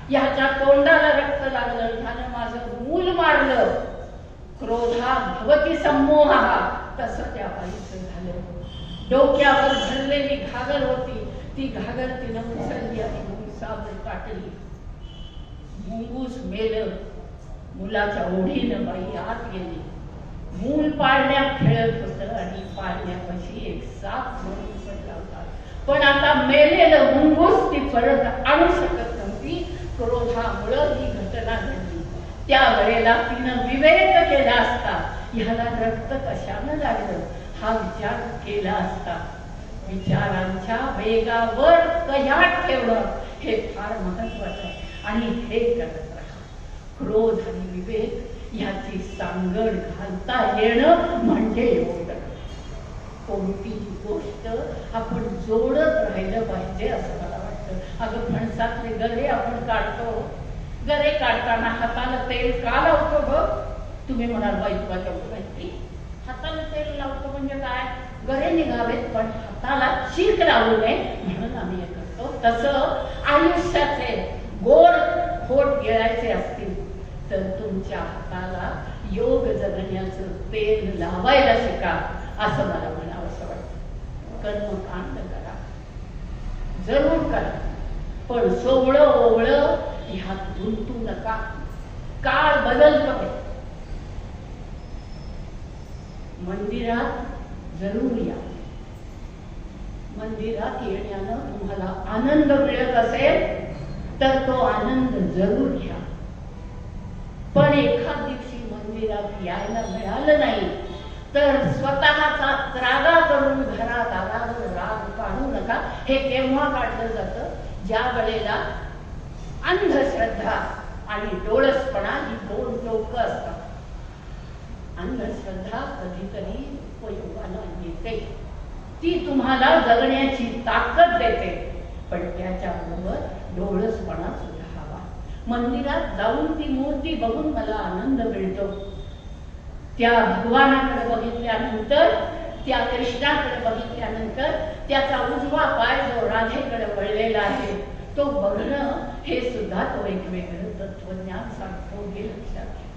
ह्याच्या तोंडाला रक्त लागलं, ह्यानं माझं मूल मारलं. क्रोधा भवती सम्मोहा, तसं त्या बाईचं झालं. डोक्यावर धरलेली घागर होती, ती घागर तिनं उचलली आणि मुंगसावर टाकली. मुंगूस मेलं. मुलाच्या ओढीनं बाई आत गेली. मूल पाळण्यात खेळत होतं आणि पाळण्यापाशी एक साप म्हणून पडला होता. पण आता मेलेलं मुंगूस ती परत आणू शकत नव्हती. क्रोधामुळं ही घटना घडली. त्या वेळेला तिनं विवेक केला असता, ह्याला रक्त कशानं लागलं हा विचार केला असता. विचारांच्या वेगावर कह्यात ठेवणं हे फार महत्वाचं आहे आणि हे करत राहा. क्रोध आणि विवेक ह्याची सांगड घालता येणं म्हणजे योग. कोणतीही गोष्ट आपण जोडत राहिलं पाहिजे असं मला वाटतं. अगं फणसातले गरे आपण काढतो, गरे काढताना हाताला तेल का लावतो बघ? तुम्ही म्हणाल बाई तुला तेवढं माहिती. हाताला तेल लावतो म्हणजे काय? गरे निघावेत पण हाताला चीक लावू नये म्हणून आम्ही हे करतो. तसं आयुष्याचे गोड खोट गिळायचे असतील तर तुमच्या हाताला योग जगण्याचं तेल लावायला शिका असं मला म्हणावंसं वाटतं. कर्मकांड करा, जरूर करा, पण सोवळं ओवळं ह्यात गुंतू नका. काळ बदलतो. मंदिरात जरूर या. मंदिरात येण्यानं तुम्हाला आनंद मिळत असेल तर तो आनंद जरूर घ्या. पण एखाद दिवशी मंदिरात यायला मिळालं नाही तर स्वतःचा त्रागा करून घरात आल्यावर राग काढू नका. हे केव्हा काढलं जातं? ज्या वेळेला अंधश्रद्धा आणि डोळसपणा ही दोन टोकं असतात. अंधश्रद्धा श्रद्धा कधीतरी उपयोगाला येते, ती तुम्हाला जगण्याची ताकद देते, पण त्याच्याबरोबर डोळसपणा सुद्धा हवा. मंदिरात जाऊन ती मूर्ती बघून मला आनंद मिळतो. त्या भगवानाकडे बघितल्यानंतर, त्या कृष्णाकडे बघितल्यानंतर त्याचा उजवा पाय जो राधेकडे वळलेला आहे तो बघणं हे सुद्धा तो एक वेगळं तत्वज्ञान सांगतो, हे लक्षात घ्या.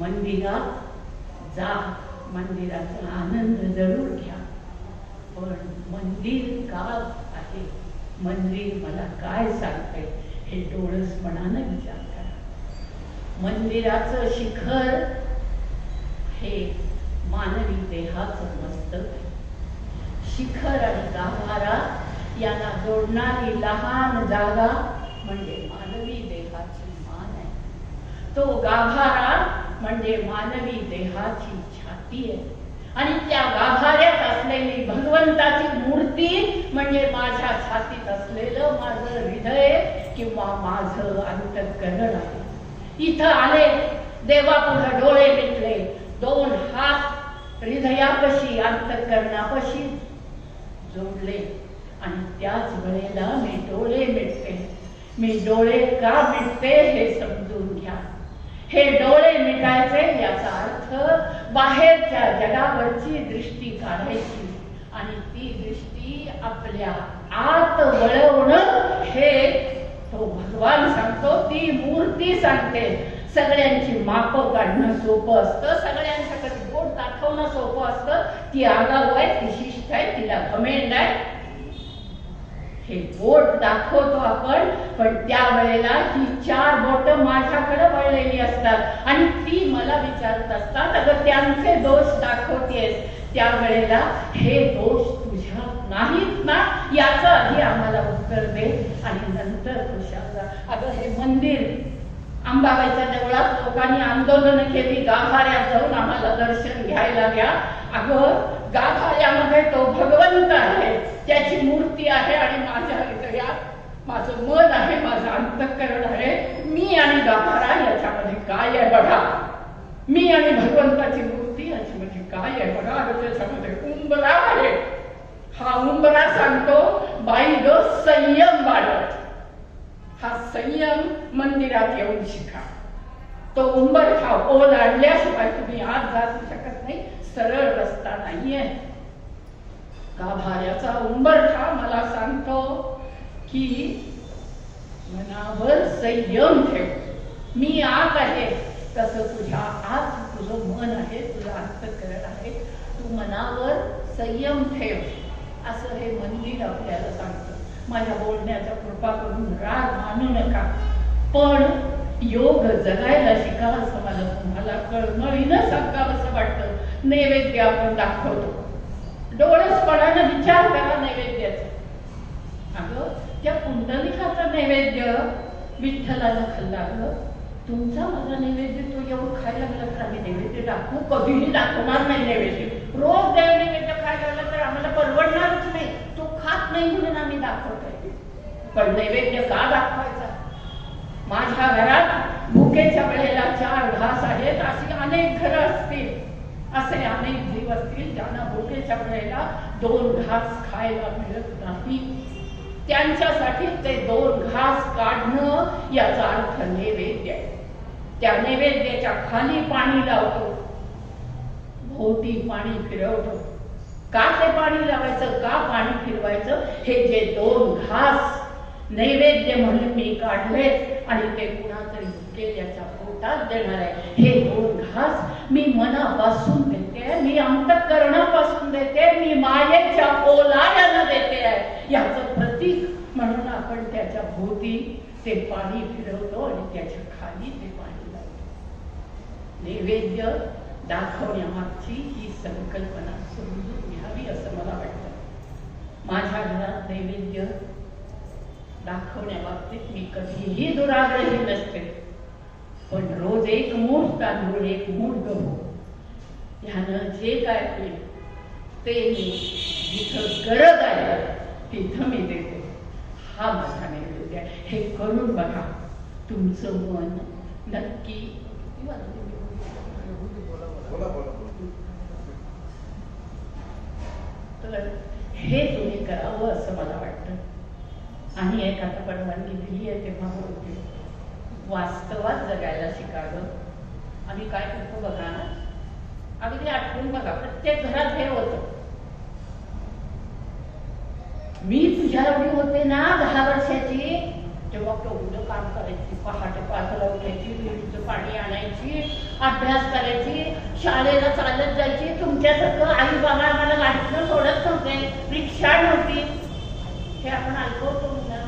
मंदिरात जा, मंदिराचा आनंद जरूर घ्या, पण मंदिर का आहे, मंदिर मला काय सांगते हे डोळसपणानं विचार करा. मंदिराचं शिखर हे मानवी देहाचं मस्तक आहे. शिखर आणि गाभारा यांना जोडणारी लहान जागा म्हणजे मानवी देहाची मान आहे. तो गाभारा म्हणजे मानवी देहाची छाती आहे, आणि त्या गाभाऱ्यात असलेली भगवंताची मूर्ती म्हणजे माझ्या छातीत असलेलं माझं हृदय किंवा माझं अंतःकरण आहे. इथं आले, देवापुढे डोळे मिटले, दोन हात हृदयापाशी अंतःकरणापाशी जोडले, आणि त्याच वेळेला मी डोळे मिटते. मी डोळे का मिटते हे समजून घ्या. हे डोळे मिटायचे याचा अर्थ बाहेरच्या जगावरची दृष्टी काढायची, आणि ती दृष्टी आपल्या आत वळवणं हे तो भगवान सांगतो, ती मूर्ती सांगते. सगळ्यांची मापं काढणं सोपं असतं, सगळ्यांच्याकडे बोट दाखवणं सोपं असतं. ती आगाऊ आहे, ती शिष्ट आहे, तिला घमेंड आहे. हे बोट दाखवतो आपण, पण त्यावेळेला ही चार बोट माझ्याकडे वळलेली असतात आणि ती मला विचारत असतात, अगं त्यांचे दोष दाखवतेस, त्यावेळेला हे दोष तुझ्यात नाहीत ना, याचं आधी आम्हाला उत्तर दे आणि नंतर खुशाल. अगं हे मंदिर अंबाबाईच्या देवळात लोकांनी आंदोलन केली, गाभाऱ्यात जाऊन आम्हाला दर्शन घ्यायला द्या. अगं गाभाऱ्यामध्ये तो भगवंत आहे, त्याची मूर्ती आहे, आणि माझ्या हृदयात माझं मन आहे, माझं अंतःकरण आहे. मी आणि गाभारा याच्यामध्ये काय आहे बघा, मी आणि भगवंताची मूर्ती याच्यामध्ये काय आहे बघा. अगं त्याच्यामध्ये उंबरा आहे. हा उंबरा सांगतो, बाई ग संयम बाळग. हा संयम मंदिरात येऊन शिका. तो उंबरठा ओलांडल्याशिवाय तुम्ही आत जाऊ शकत नाही, सरळ रस्ता नाहीये. गाभाऱ्याचा उंबरठा मला सांगतो की मनावर संयम ठेव. मी आत आहे तसं तुझ्या आत तुझं मन आहे, तुझं अंतःकरण आहे. तू मनावर संयम ठेव, असं हे मंदिर आपल्याला सांगतं. माझ्या बोलण्याचा कृपा करून राग मानू नका, पण योग जगायला शिका असं मला तुम्हाला कळमळीनं सांगावं असं वाटतं. नैवेद्य आपण दाखवतो, डोळसपणानं विचार करा नैवेद्याचा. अगं त्या कुंडलिकाचा नैवेद्य विठ्ठलाला खाल्ला. ग तुमचा माझा नैवेद्य तो एवढं खायला लागला तर आम्ही नैवेद्य दाखवू? कधीही दाखवणार नाही नैवेद्य. रोज देव नैवेद्य खायला लागला तर आम्हाला परवडणारच नाही. तो खात नाही म्हणून आम्ही दाखवतोय. पण नैवेद्य का दाखवायचा? माझ्या घरात भुकेच्या वेळेला 4 घास आहेत, अशी अनेक घरं असतील, असे अनेक जीव असतील ज्यांना भुकेच्या वेळेला 2 घास खायला मिळत नाही. त्यांच्यासाठी ते 2 घास काढणं याचा अर्थ नैवेद्य आहे. त्या नैवेद्याच्या खाली पाणी लावतो, भोवती पाणी फिरवतो. का ते पाणी लावायचं, का पाणी फिरवायचं? हे जे 2 घास नैवेद्य म्हणून मी काढले आणि ते कुणातरी भुकेल्याच्या पोटात देणार आहे. हे 2 घास मी मनापासून देते, मी अंतःकरणापासून देते, मी मायेच्या ओलाव्यानं देते आहे, याचं प्रतीक म्हणून आपण त्याच्या भोवती ते पाणी फिरवतो आणि त्याच्या खाली ते पाणी लावतो. नैवेद्य दाखवण्यामागची ही संकल्पना समजून घ्यावी असं मला वाटतं. माझ्या घरात नैवेद्य दाखवण्याबाबतीत मी कधीही दुराग्रही नसते, पण रोज 1 मूठ तांदूळ 1 मूठ गहू ह्यानं जे काय होईल ते मी जिथं गरज आहे तिथं मी देते. हा माझा नैवेद्य आहे. हे करून बघा, तुमचं मन नक्की संकलन हे तुम्ही करावं असं मला वाटतं. आणि एक आता परवानगी दिली आहे तेव्हा बोलते, वास्तवात जगायला शिकावं. आम्ही काय करतो बघा ना, अगदी आठवून बघा, प्रत्येक घरात हे होतं. मी तुझ्या एवढी होते ना 10 वर्षाची, तेव्हा केवढं काम करायची. पहाटे 5ला उठायची, विहिरीचं पाणी आणायची, अभ्यास करायची, शाळेला चालत जायची. तुमच्यासारखं आई बाबा आम्हाला गाडीतनं सोडत नव्हते, रिक्षा नव्हती. हे आपण ऐकवतो ना,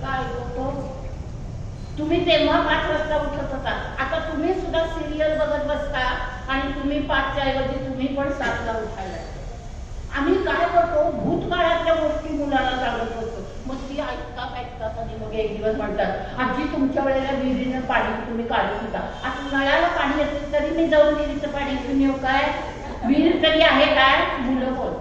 काय ऐकवतो? तुम्ही तेव्हा 5 वाजता उठत होता, आता तुम्ही सुद्धा सिरियल बघत बसता आणि तुम्ही 5च्या ऐवजी तुम्ही पण 7ला उठायला. आम्ही काय करतो, भूतकाळातल्या गोष्टी मुलाला सांगत होतो. मग ती ऐकतात आणि मग एक दिवस म्हणतात, आजी तुमच्या वेळेला विहिरीनं पाणी तुम्ही काढत होता, आता नळाला पाणी असेल तरी मी जाऊन विहिरीचं पाणी घेऊन येऊ काय? विहीर तरी आहे काय? मुलं बोल.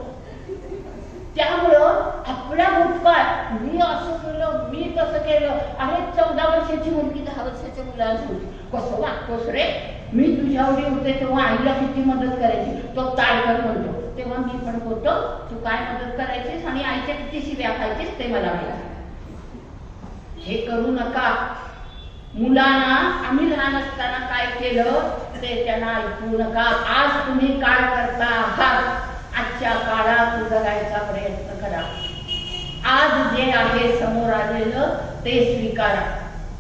त्यामुळं आपल्या भूतकाळ, मी असं केलं, मी तसं केलं. अरे 14 वर्षाची मुलगी 10 वर्षाच्या मुलांसोबत कसं वागतोस रे? मी तुझ्या एवढी होते तेव्हा आईला किती मदत करायची, तो ताडकर म्हणतो. तेव्हा मी पण होतो, तू काय मदत करायचीस आणि आईच्या किती शिव्या खायचीस ते मला माहिती. हे करू नका. मुलांना आम्ही लहान असताना काय केलं ते त्यांना ऐकू नका. आज तुम्ही काय करता आहात, आजच्या काळात जगायचा प्रयत्न करा. आज जे आहे समोर आलेलं ते स्वीकारा.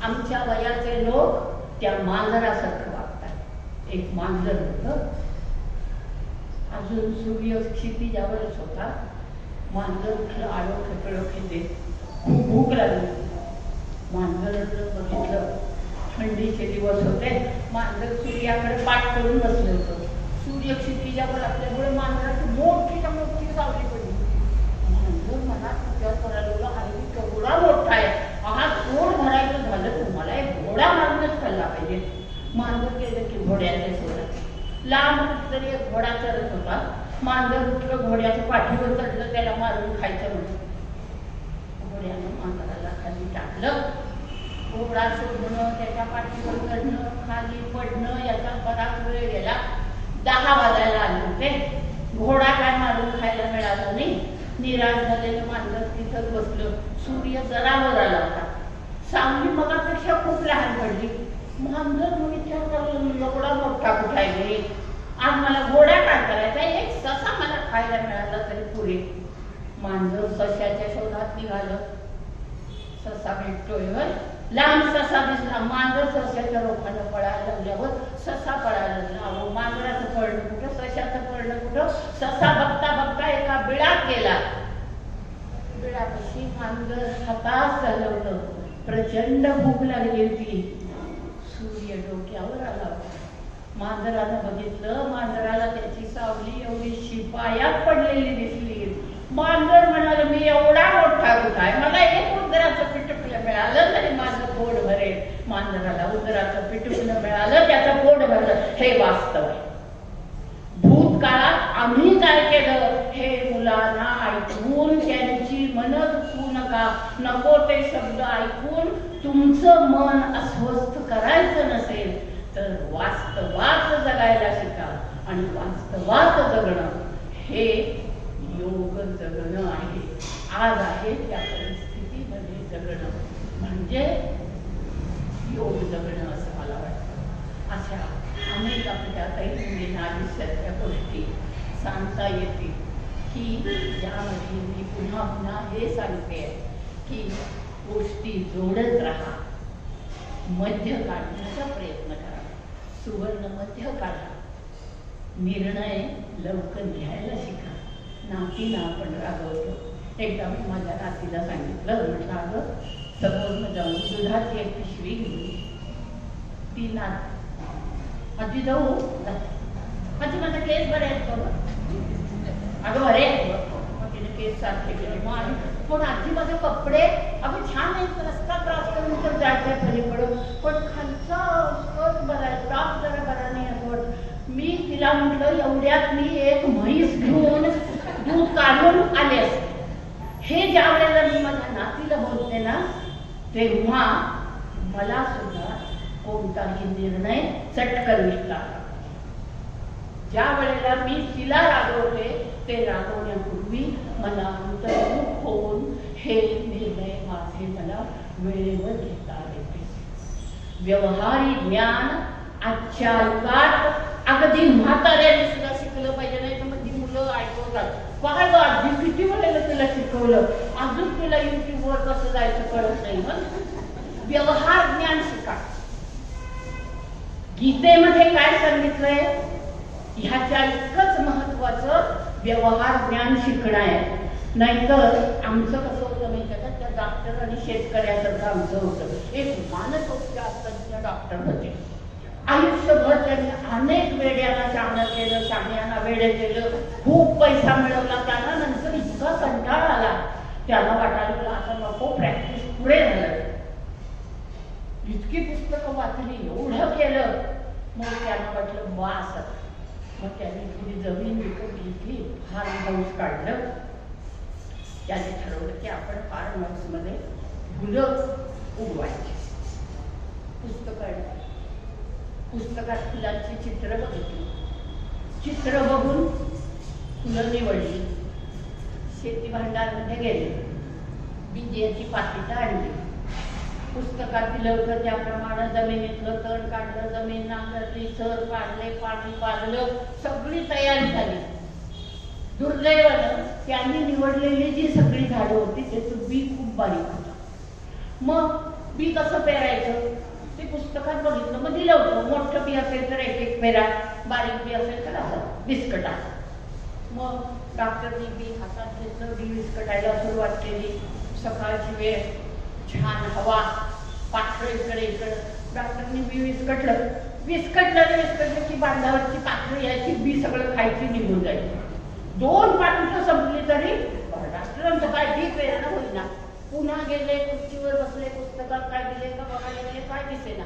आमच्या वयाचे लोक त्या मांजरासारखं वागतात. एक मांजर होतं, अजून सूर्य क्षितिजावरच होता. मांजर उठलं, आडो खेकळं खेळते, खूप भूक लागली. मांजरानं बघितलं, थंडीचे दिवस होते, मांजर सूर्याकडे पाठ करून बसलं होतं. सूर्य क्षितिजावर असल्यामुळे मांजराची मोठी सावली पडली. मांजर मला विचार करायला, अरे केवढा मोठा आहे, हा पोट भरायचं झालं तुम्हाला एक घोडा मारूनच खाल्ला पाहिजे. मांजर केलं की घोड्याचे सोडत लांब तरी एक घोडा चढत होता. मांजर उठलं, घोड्याच्या पाठीवर चढलं, त्याला मारून खायचं म्हणून. घोड्यानं मांजराला खाली टाकलं. घोडा सोडणं, त्याच्या पाठीवर चढणं, खाली पडणं याचा बराच वेळ गेला. 10 वाजायला आले होते. घोडा काय मारून खायला मिळालं नाही. निराश झालेलं मांजर तिथंच बसलं. सूर्य जरा वर आला होता, सावली मगापेक्षा खूप लहान पडली. मांजर मग विचार करलं, एवढा मोठा कुठे आहे, आज मला घोडा काय करायचा, एक ससा मला खायला मिळाला तरी पुरे. मांजर सशाच्या शोधात निघालं. ससा भेटतोय, लांब ससा दिसला. मांजर सशाच्या रोखानं पळायला लागल्यावर ससा पळायला लागला. अहो मांजराचं पळणं कुठं, सशाचं पळणं कुठं. ससा बघता बघता एका बिळात गेला. बिळापाशी मांजर हताश झालं होतं, प्रचंड भूक लागली होती. सूर्य डोक्यावर आला होता. मांजरानं बघितलं, मांजराला त्याची सावली एवढी शिपायात पडलेली दिसली. मांजर म्हणाल, मी एवढा मोठा कुठं आहे, मला एक उंदराचं पिटुकलं मिळालं तरी माझं पोट भरेल. मांजराला उंदराचं पिटुकलं मिळालं, त्याचं पोट भरलं. हे वास्तव आहे. भूतकाळात आम्ही काय केलं हे मुलांना ऐकवून त्यांची मन दुखवू नका. नको ते शब्द ऐकून तुमचं मन अस्वस्थ करायचं नसेल तर वास्तवात जगायला शिका. आणि वास्तवात जगणं हे योग जगणं आहे. आज आहे त्या परिस्थितीमध्ये जगणं म्हणजे योग जगणं असं मला वाटतं. अशा अनेक आपल्या दैनंदिन आयुष्यातल्या गोष्टी सांगता येतील की ज्यामध्ये मी पुन्हा पुन्हा हे सांगते की गोष्टी जोडत राहा, मध्य काढण्याचा प्रयत्न करा, सुवर्ण मध्य काढा, निर्णय लवकर घ्यायला शिका. नातीला आपण रागवतो. एकदा मी माझ्या नातीला सांगितलं, म्हटलं अगं समोरनं जाऊन दुधाची एक पिशवी घेऊन ती नात आजी जाऊ, आजी माझा केस बरे आहेत का? अगं बरे मग तिने केस सारखे केले. मग आम्ही पण आजी माझे कपडे अगं छान आहेत, रस्ता क्रॉस करून तर जायचं पलीकडून, पण खालचा स्कर्ट बरा आहे, टॉप जरा बरा नाही असं. मी तिला म्हटलं एवढ्यात मी एक म्हैस घेऊन दूध काढून आले असते. हे ज्या वेळेला मी माझ्या नातीला बोलते ना तेव्हा मला सुद्धा कोणताही निर्णय चटकन घेतला. ज्या वेळेला मी तिला रागवते ते रागवण्यापूर्वी मला अंतर्मुख होऊन हे निर्णय माझे मला वेळेवर घेता येते. व्यवहारी ज्ञान आजच्या युगात अगदी म्हाताऱ्याने सुद्धा शिकलं पाहिजे, नाही तर मग ती मुलं ऐकवतात, काय आधी किती वेळेला तुला शिकवलं, अजून तुला युट्यूबवर कसं जायचं कळत नाही. मग व्यवहार ज्ञान शिका. गीतेमध्ये काय सांगितलंय, ह्याच्या इतकंच महत्वाचं व्यवहार ज्ञान शिकणं आहे. नाहीतर आमचं कसं होतं माहिती का, त्या डॉक्टर आणि शेतकऱ्यासारखं आमचं होतं. एक मानसोपचार डॉक्टर होते, आयुष्यभर त्यांनी अनेक वेड्याला शाणं केलं, शाण्याला वेडे केलं, खूप पैसा मिळवला. त्यांना नंतर इतका कंटाळा आला, त्याला वाटायला आता नको प्रॅक्टिस पुढे झालं. इतकी पुस्तकं वाचली, एवढं केलं, मग त्यांना वाटलं वास. मग त्यांनी थोडी जमीन विकत घेतली, फार्म हाऊस काढलं. त्याने ठरवलं की आपण फार्म हाऊसमध्ये फुलं उगवायची. पुस्तकात फुलांची चित्र बघितली, चित्र बघून फुलं निवडली, शेती भांडारमध्ये गेले, बियाची पाकिटं आणली. पुस्तकात दिलं होतं त्याप्रमाणे जमिनीतलं तण काढलं, जमीन नांगरली, सर काढले, पाणी पाजलं, सगळी तयारी झाली. दुर्दैवानं त्यांनी निवडलेली जी सगळी झाडं होती त्याचं बी खूप बारीक होतं. मग बी कसं पेरायचं ते पुस्तकात बघितलं, मग दिलं होतं. मोठं बी असेल तर एक एक पेरा, बारीक बी असेल तर असं बिस्कटा. मग डॉक्टरनी बी हातात घेतलं, बी विस्कटायला सुरुवात केली. सकाळची वेळ, छान हवा, पाखरं इकडे इकडं. डॉक्टरनी बी विस्कटलं की बांधावरची पाखरं यायची, बी सगळं खायची, निघून जायची. 2 पाकिटं संपली तरी डॉक्टरांचं काय बी प्रेरणा होईना. पुन्हा गेले, खुर्चीवर बसले, पुस्तकात काय दिले का बघायला गेले, काय दिसेना.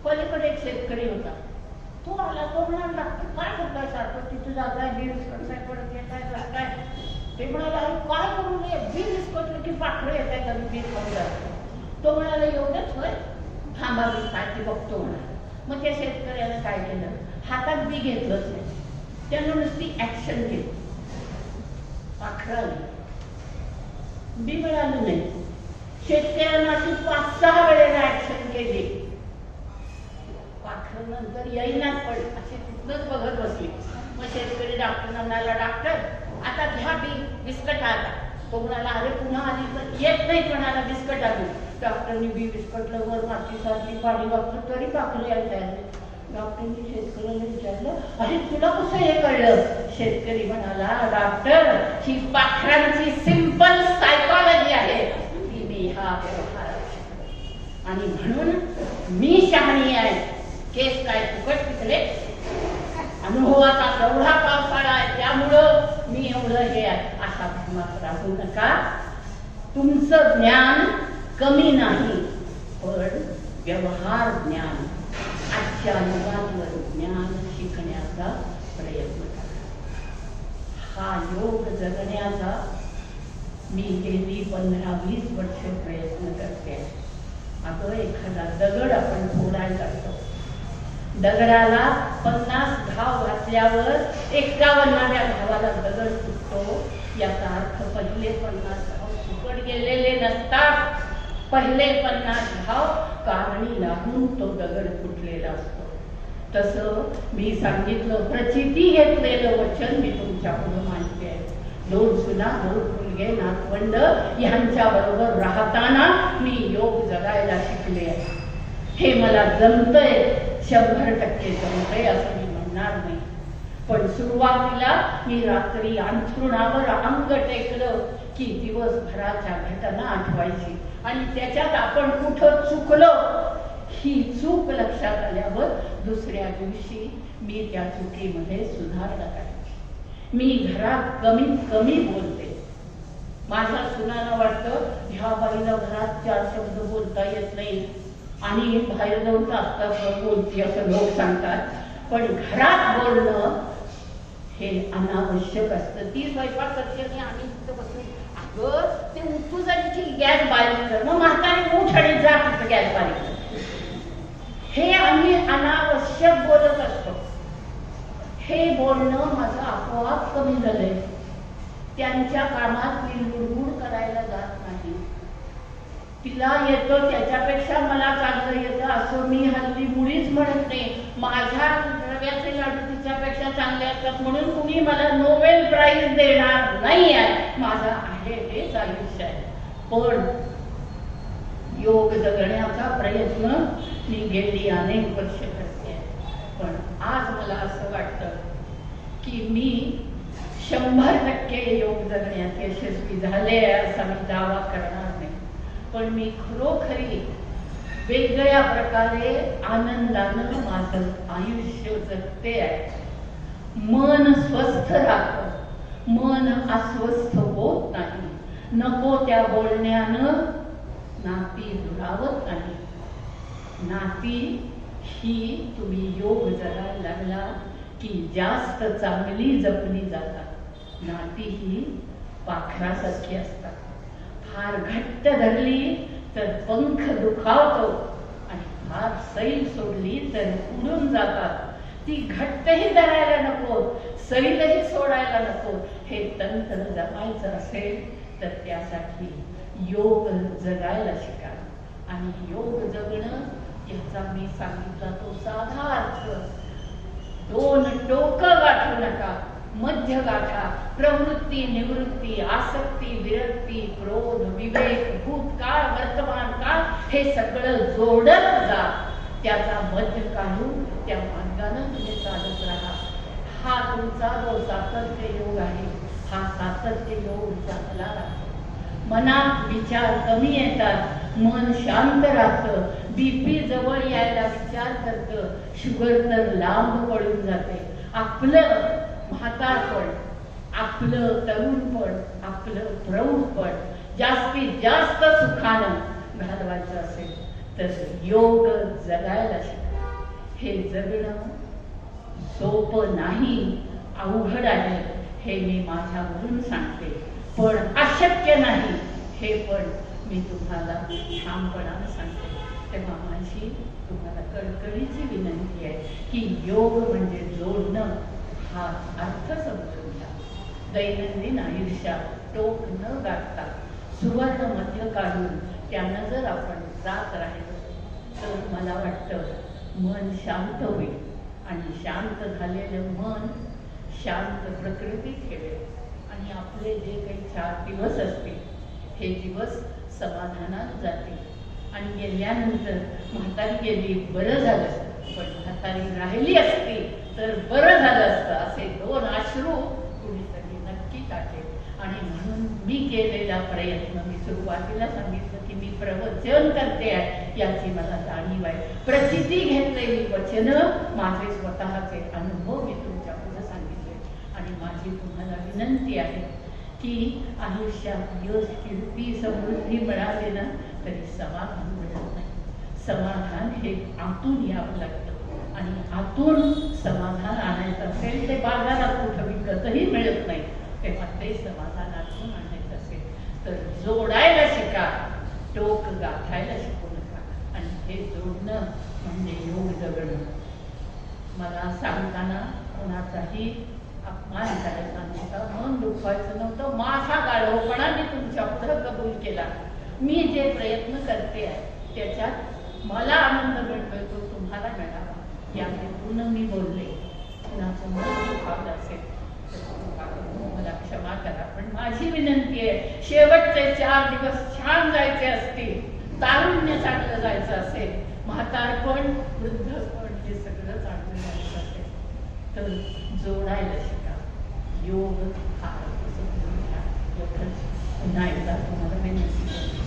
पलीकडे एक शेतकरी होता, तो आला. तो म्हणाला, डॉक्टर काय करताय सारखं, तिथं जाताय, बी विस्कटताय, परत येताय, जाताय. ते म्हणाला, अरे काय करू नये, बी विस्कटलं की पाखरं येत आहेत आणि बी खाऊन जातं. तो म्हणाला, एवढंच होय, थांबा मी काय ते बघतो म्हणाला. मग त्या शेतकऱ्यानं काय केलं, हातात बी घेतलंच नाही, त्यानं नुसती ऍक्शन केली. पाखरं आली, बी मिळालं नाही. शेतकऱ्यांना अशी 5-6 वेळेला ऍक्शन केली, पाखरं नंतर येईनाच. पण अशी तिथनच बघत बसली. मग शेतकरी डॉक्टरना म्हणाला, डॉक्टर आता घ्या बी बिस्कट आता. तो म्हणाला, अरे पुन्हा आली तर येत नाही, म्हणाला बिस्कट आली. डॉक्टरनी बी बिस्कटलं, वर माती सारखी, पाणी वापरलं तरी पाखरं यायला. डॉक्टरनी शेतकऱ्याला विचारलं, अरे तुला कसं हे कळलं? शेतकरी म्हणाला, डॉक्टर ही पाखरांची सिंपल सायकॉलॉजी आहे, ती मी हा व्यवहार शिकलो आणि म्हणून मी शहाणी आहे. केस काय फुकट पिकले, अनुभवाचा एवढा पावसाळा आहे, त्यामुळं मी एवढं हे आहे. अशा भ्रमात राहू नका. तुमचं ज्ञान कमी नाही, पण व्यवहार ज्ञान, आजच्या युगातलं ज्ञान शिकण्याचा प्रयत्न करा. हा योग जगण्याचा मी गेली 15-20 वर्ष प्रयत्न करते. अगं एखादा दगड आपण फोडायला लागतो, दगडाला 50 घाव घातल्यावर 51व्या घावाला दगड फुटतो. याचा अर्थ पहिले 50 घाव फुकट गेलेले नसतात. पहिले 50 घाव कारणी लागून तो दगड फुटलेला असतो. तसं मी सांगितलं, प्रचिती घेतलेलं वचन मी तुमच्या पुढे मांडते आहे. 2 सुना, 2 मुलगे, नातवंड ह्यांच्या बरोबर राहताना मी योग जगायला शिकले आहे. हे मला जमतंय, 100% जमतंय असं मी म्हणणार नाही. पण सुरुवातीला मी रात्री अंथरुणावर अंग टेकलं की दिवसभराच्या घटना आठवायची आणि त्याच्यात आपण कुठं चुकलो ही चूक लक्षात आल्यावर दुसऱ्या दिवशी मी त्या चुकीमध्ये सुधारणा करायची. मी घरात कमीत कमी बोलते. माझ्या सुनाला वाटतं ह्या बाईला घरात 4 शब्द बोलता येत नाही आणि बाहेर जाऊन तास बोलते असं लोक सांगतात. पण घरात बोलणं हे अनावश्यक असतं. ती स्वयंपाक करते आणि आम्ही तिथं बसून, अगं ते उठू जायची गॅस बारीक कर, मग म्हातारी उठ आणि जा तिथं गॅस बारीक कर. हे आम्ही अनावश्यक बोलत असतो. हे बोलणं माझं आपोआप कमी झालंय. त्यांच्या कामात मी लुडबुड करायला जात नाही. तिला येतं त्याच्यापेक्षा मला चांगलं येतं असं मी हल्ली मुळीच म्हणत नाही. माझ्या रव्याचे लाडू तिच्यापेक्षा चांगले असतात म्हणून कुणी मला नोबेल प्राइज देणार नाही आहे. माझं आहे हेच आयुष्य आहे. पण योग जगण्याचा प्रयत्न मी गेली अनेक वर्ष करते. पण आज मला असं वाटतं की मी 100% योग जगण्यात यशस्वी झाले असा मी दावा करणार नाही. पण मी खरोखरी वेगळ्या प्रकारे आनंदानं माझं आयुष्य जगते आहे. मन स्वस्थ राहतं, मन अस्वस्थ होत नाही. नको त्या बोलण्यानं नाती दुरावत नाही. नाती ही तुम्ही योग जगायला लागला की जास्त चांगली जपली जातात. नाती ही पाखरासारखी असतात. फार घट्ट धरली तर पंख दुखावतो आणि फार सैल सोडली तर उडून जातात. ती घट्टही धरायला नको, सैलही सोडायला नको. हे तंत्र जपायचं असेल तर त्यासाठी योग जगायला शिका. आणि योग जगणं याचा मी सांगितला तो साधा अर्थ. 2 टोकं गाठू नका, मध्य गाठा. प्रवृत्ती निवृत्ती, आसक्ती विरक्ती, क्रोध विवेक, भूतकाळ वर्तमान काळ हे सगळं जोडत जा. त्याचा मध्य काढून त्या मार्गानं तुम्ही चालत राहा. हा तुमचा जो सातत्य योग आहे, हा सातत्य योग चांगला राहतो. मनात विचार कमी येतात, मन शांत राहतं. बीपी जवळ यायला विचार करतं, शुगर तर लांब पळून जाते. आपलं म्हातारपण, आपलं तरुणपण, आपलं प्रौढपण जास्तीत जास्त सुखानं घालवायचं असेल तर योग जगायला शिका. हे जगणं सोपं नाही, अवघड आहे हे मी माझ्यावरून सांगते. पण अशक्य नाही हे पण मी तुम्हाला ठामपणानं सांगते. तेव्हा माझी तुम्हाला कळकळीची विनंती आहे की योग म्हणजे जोडणं हा अर्थ समजून घ्या. दैनंदिन आयुष्यात टोक न गाठता सुवर्ण मध्य काढून त्यानं जर आपण जात राहिलो तर मला वाटतं मन शांत होईल. आणि शांत झालेलं मन शांत प्रकृती ठेवेल. आणि आपले जे काही 4 दिवस असतील हे दिवस समाधानात जातील. आणि गेल्यानंतर म्हातारी गेली बरं झालं, पण म्हातारी राहिली असती तर बरं झालं असतं असे 2 अश्रू कुणीतरी नक्की टाकेल. आणि म्हणून मी केलेला प्रयत्न, मी सुरुवातीला सांगितलं की मी प्रवचन करते आहे याची मला जाणीव आहे. प्रचिती घेतलेली वचनं माझे स्वतःचे अनुभव मी तुमच्या पुढे सांगितले. आणि माझी तुम्हाला विनंती आहे की आयुष्यात यश कीर्ती समृद्धी मिळाली ना तरी समाधान मिळत नाही. समाधान हे आतून यावं लागतं. आणि आतून समाधान आणायचं असेल ते बाजारात कुठं विकतही मिळत नाही. तेव्हा ते समाधान आतून आणायचं असेल तर जोडायला शिका, टोक गाठायला शिकू नका. आणि हे जोडणं म्हणजे योग जगणं. मला सांगताना कोणाचाही अपमान करायचा नव्हता, मन दुखवायचं नव्हतं. माझा गाढवपणा मी तुमच्या पुढे कबूल केला. मी जे प्रयत्न करते आहे त्याच्यात मला आनंद मिळतोय तो तुम्हाला मिळावा या हेतून मी बोलले. कुणाचं मन दुखावलं असेल तर मला क्षमा करा. पण माझी विनंती आहे, शेवटचे 4 दिवस छान जायचे असतील, तारुण्य चांगलं जायचं असेल, म्हातारपण वृद्धपण हे सगळं चांगलं जायचं असेल तर जोडायला शिका. योग हा पुन्हा एकदा तुम्हाला विनंती करते.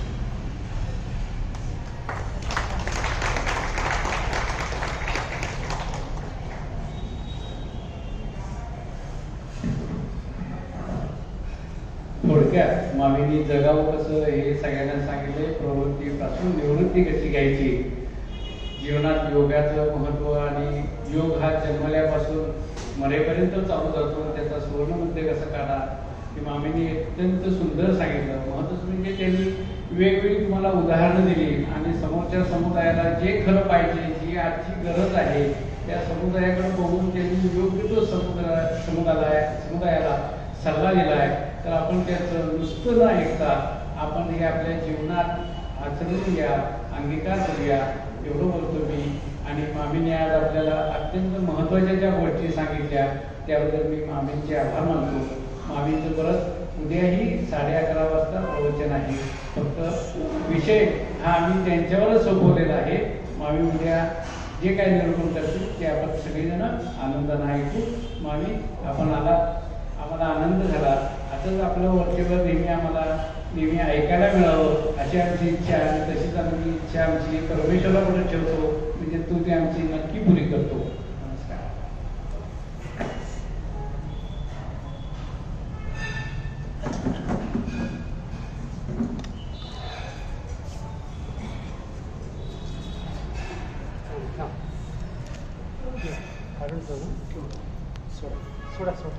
थोडक्यात मामीनी जगावं कसं हे सगळ्यांना सांगितले. प्रवृत्तीपासून निवृत्ती कशी घ्यायची, जीवनात योगाचं महत्त्व आणि योग हा जन्मल्यापासून मरेपर्यंत चालू जातो, त्याचा सुवर्णमध्ये कसं काढा की मामींनी अत्यंत सुंदर सांगितलं. महत्त्वाचं म्हणजे त्यांनी वेगवेगळी तुम्हाला उदाहरणं दिली आणि समोरच्या समुदायाला जे खरं पाहिजे, जी आजची गरज आहे त्या समुदायाकडे बघून त्यांनी योग्य तो समुदायाला सल्ला दिला आहे. तर आपण त्याचं नुसतं न ऐकता आपण हे आपल्या जीवनात आचरून घ्या, अंगीकार करूया एवढं बोलतो मी. आणि मामीने आज आपल्याला अत्यंत महत्त्वाच्या ज्या गोष्टी सांगितल्या त्याबद्दल मी मामींचे आभार मानतो. मामींचं परत उद्याही 11:30 वाजता प्रवचन आहे. फक्त विषय हा आम्ही त्यांच्यावरच सोपवलेला आहे. मामी उद्या जे काही निरूपण करतील ते आपण सगळेजण आनंदानं ऐकू. मामी आपण आम्हाला आनंद झाला. असंच आपलं वर्षभर नेहमी ऐकायला मिळावं अशी आमची इच्छा आहे. तशीच आमची इच्छा आमची परमेश्वराकडे ठेवतो, म्हणजे तू ती आमची नक्की पुरी करतो. नमस्कार. सोडा सोडा सोडा.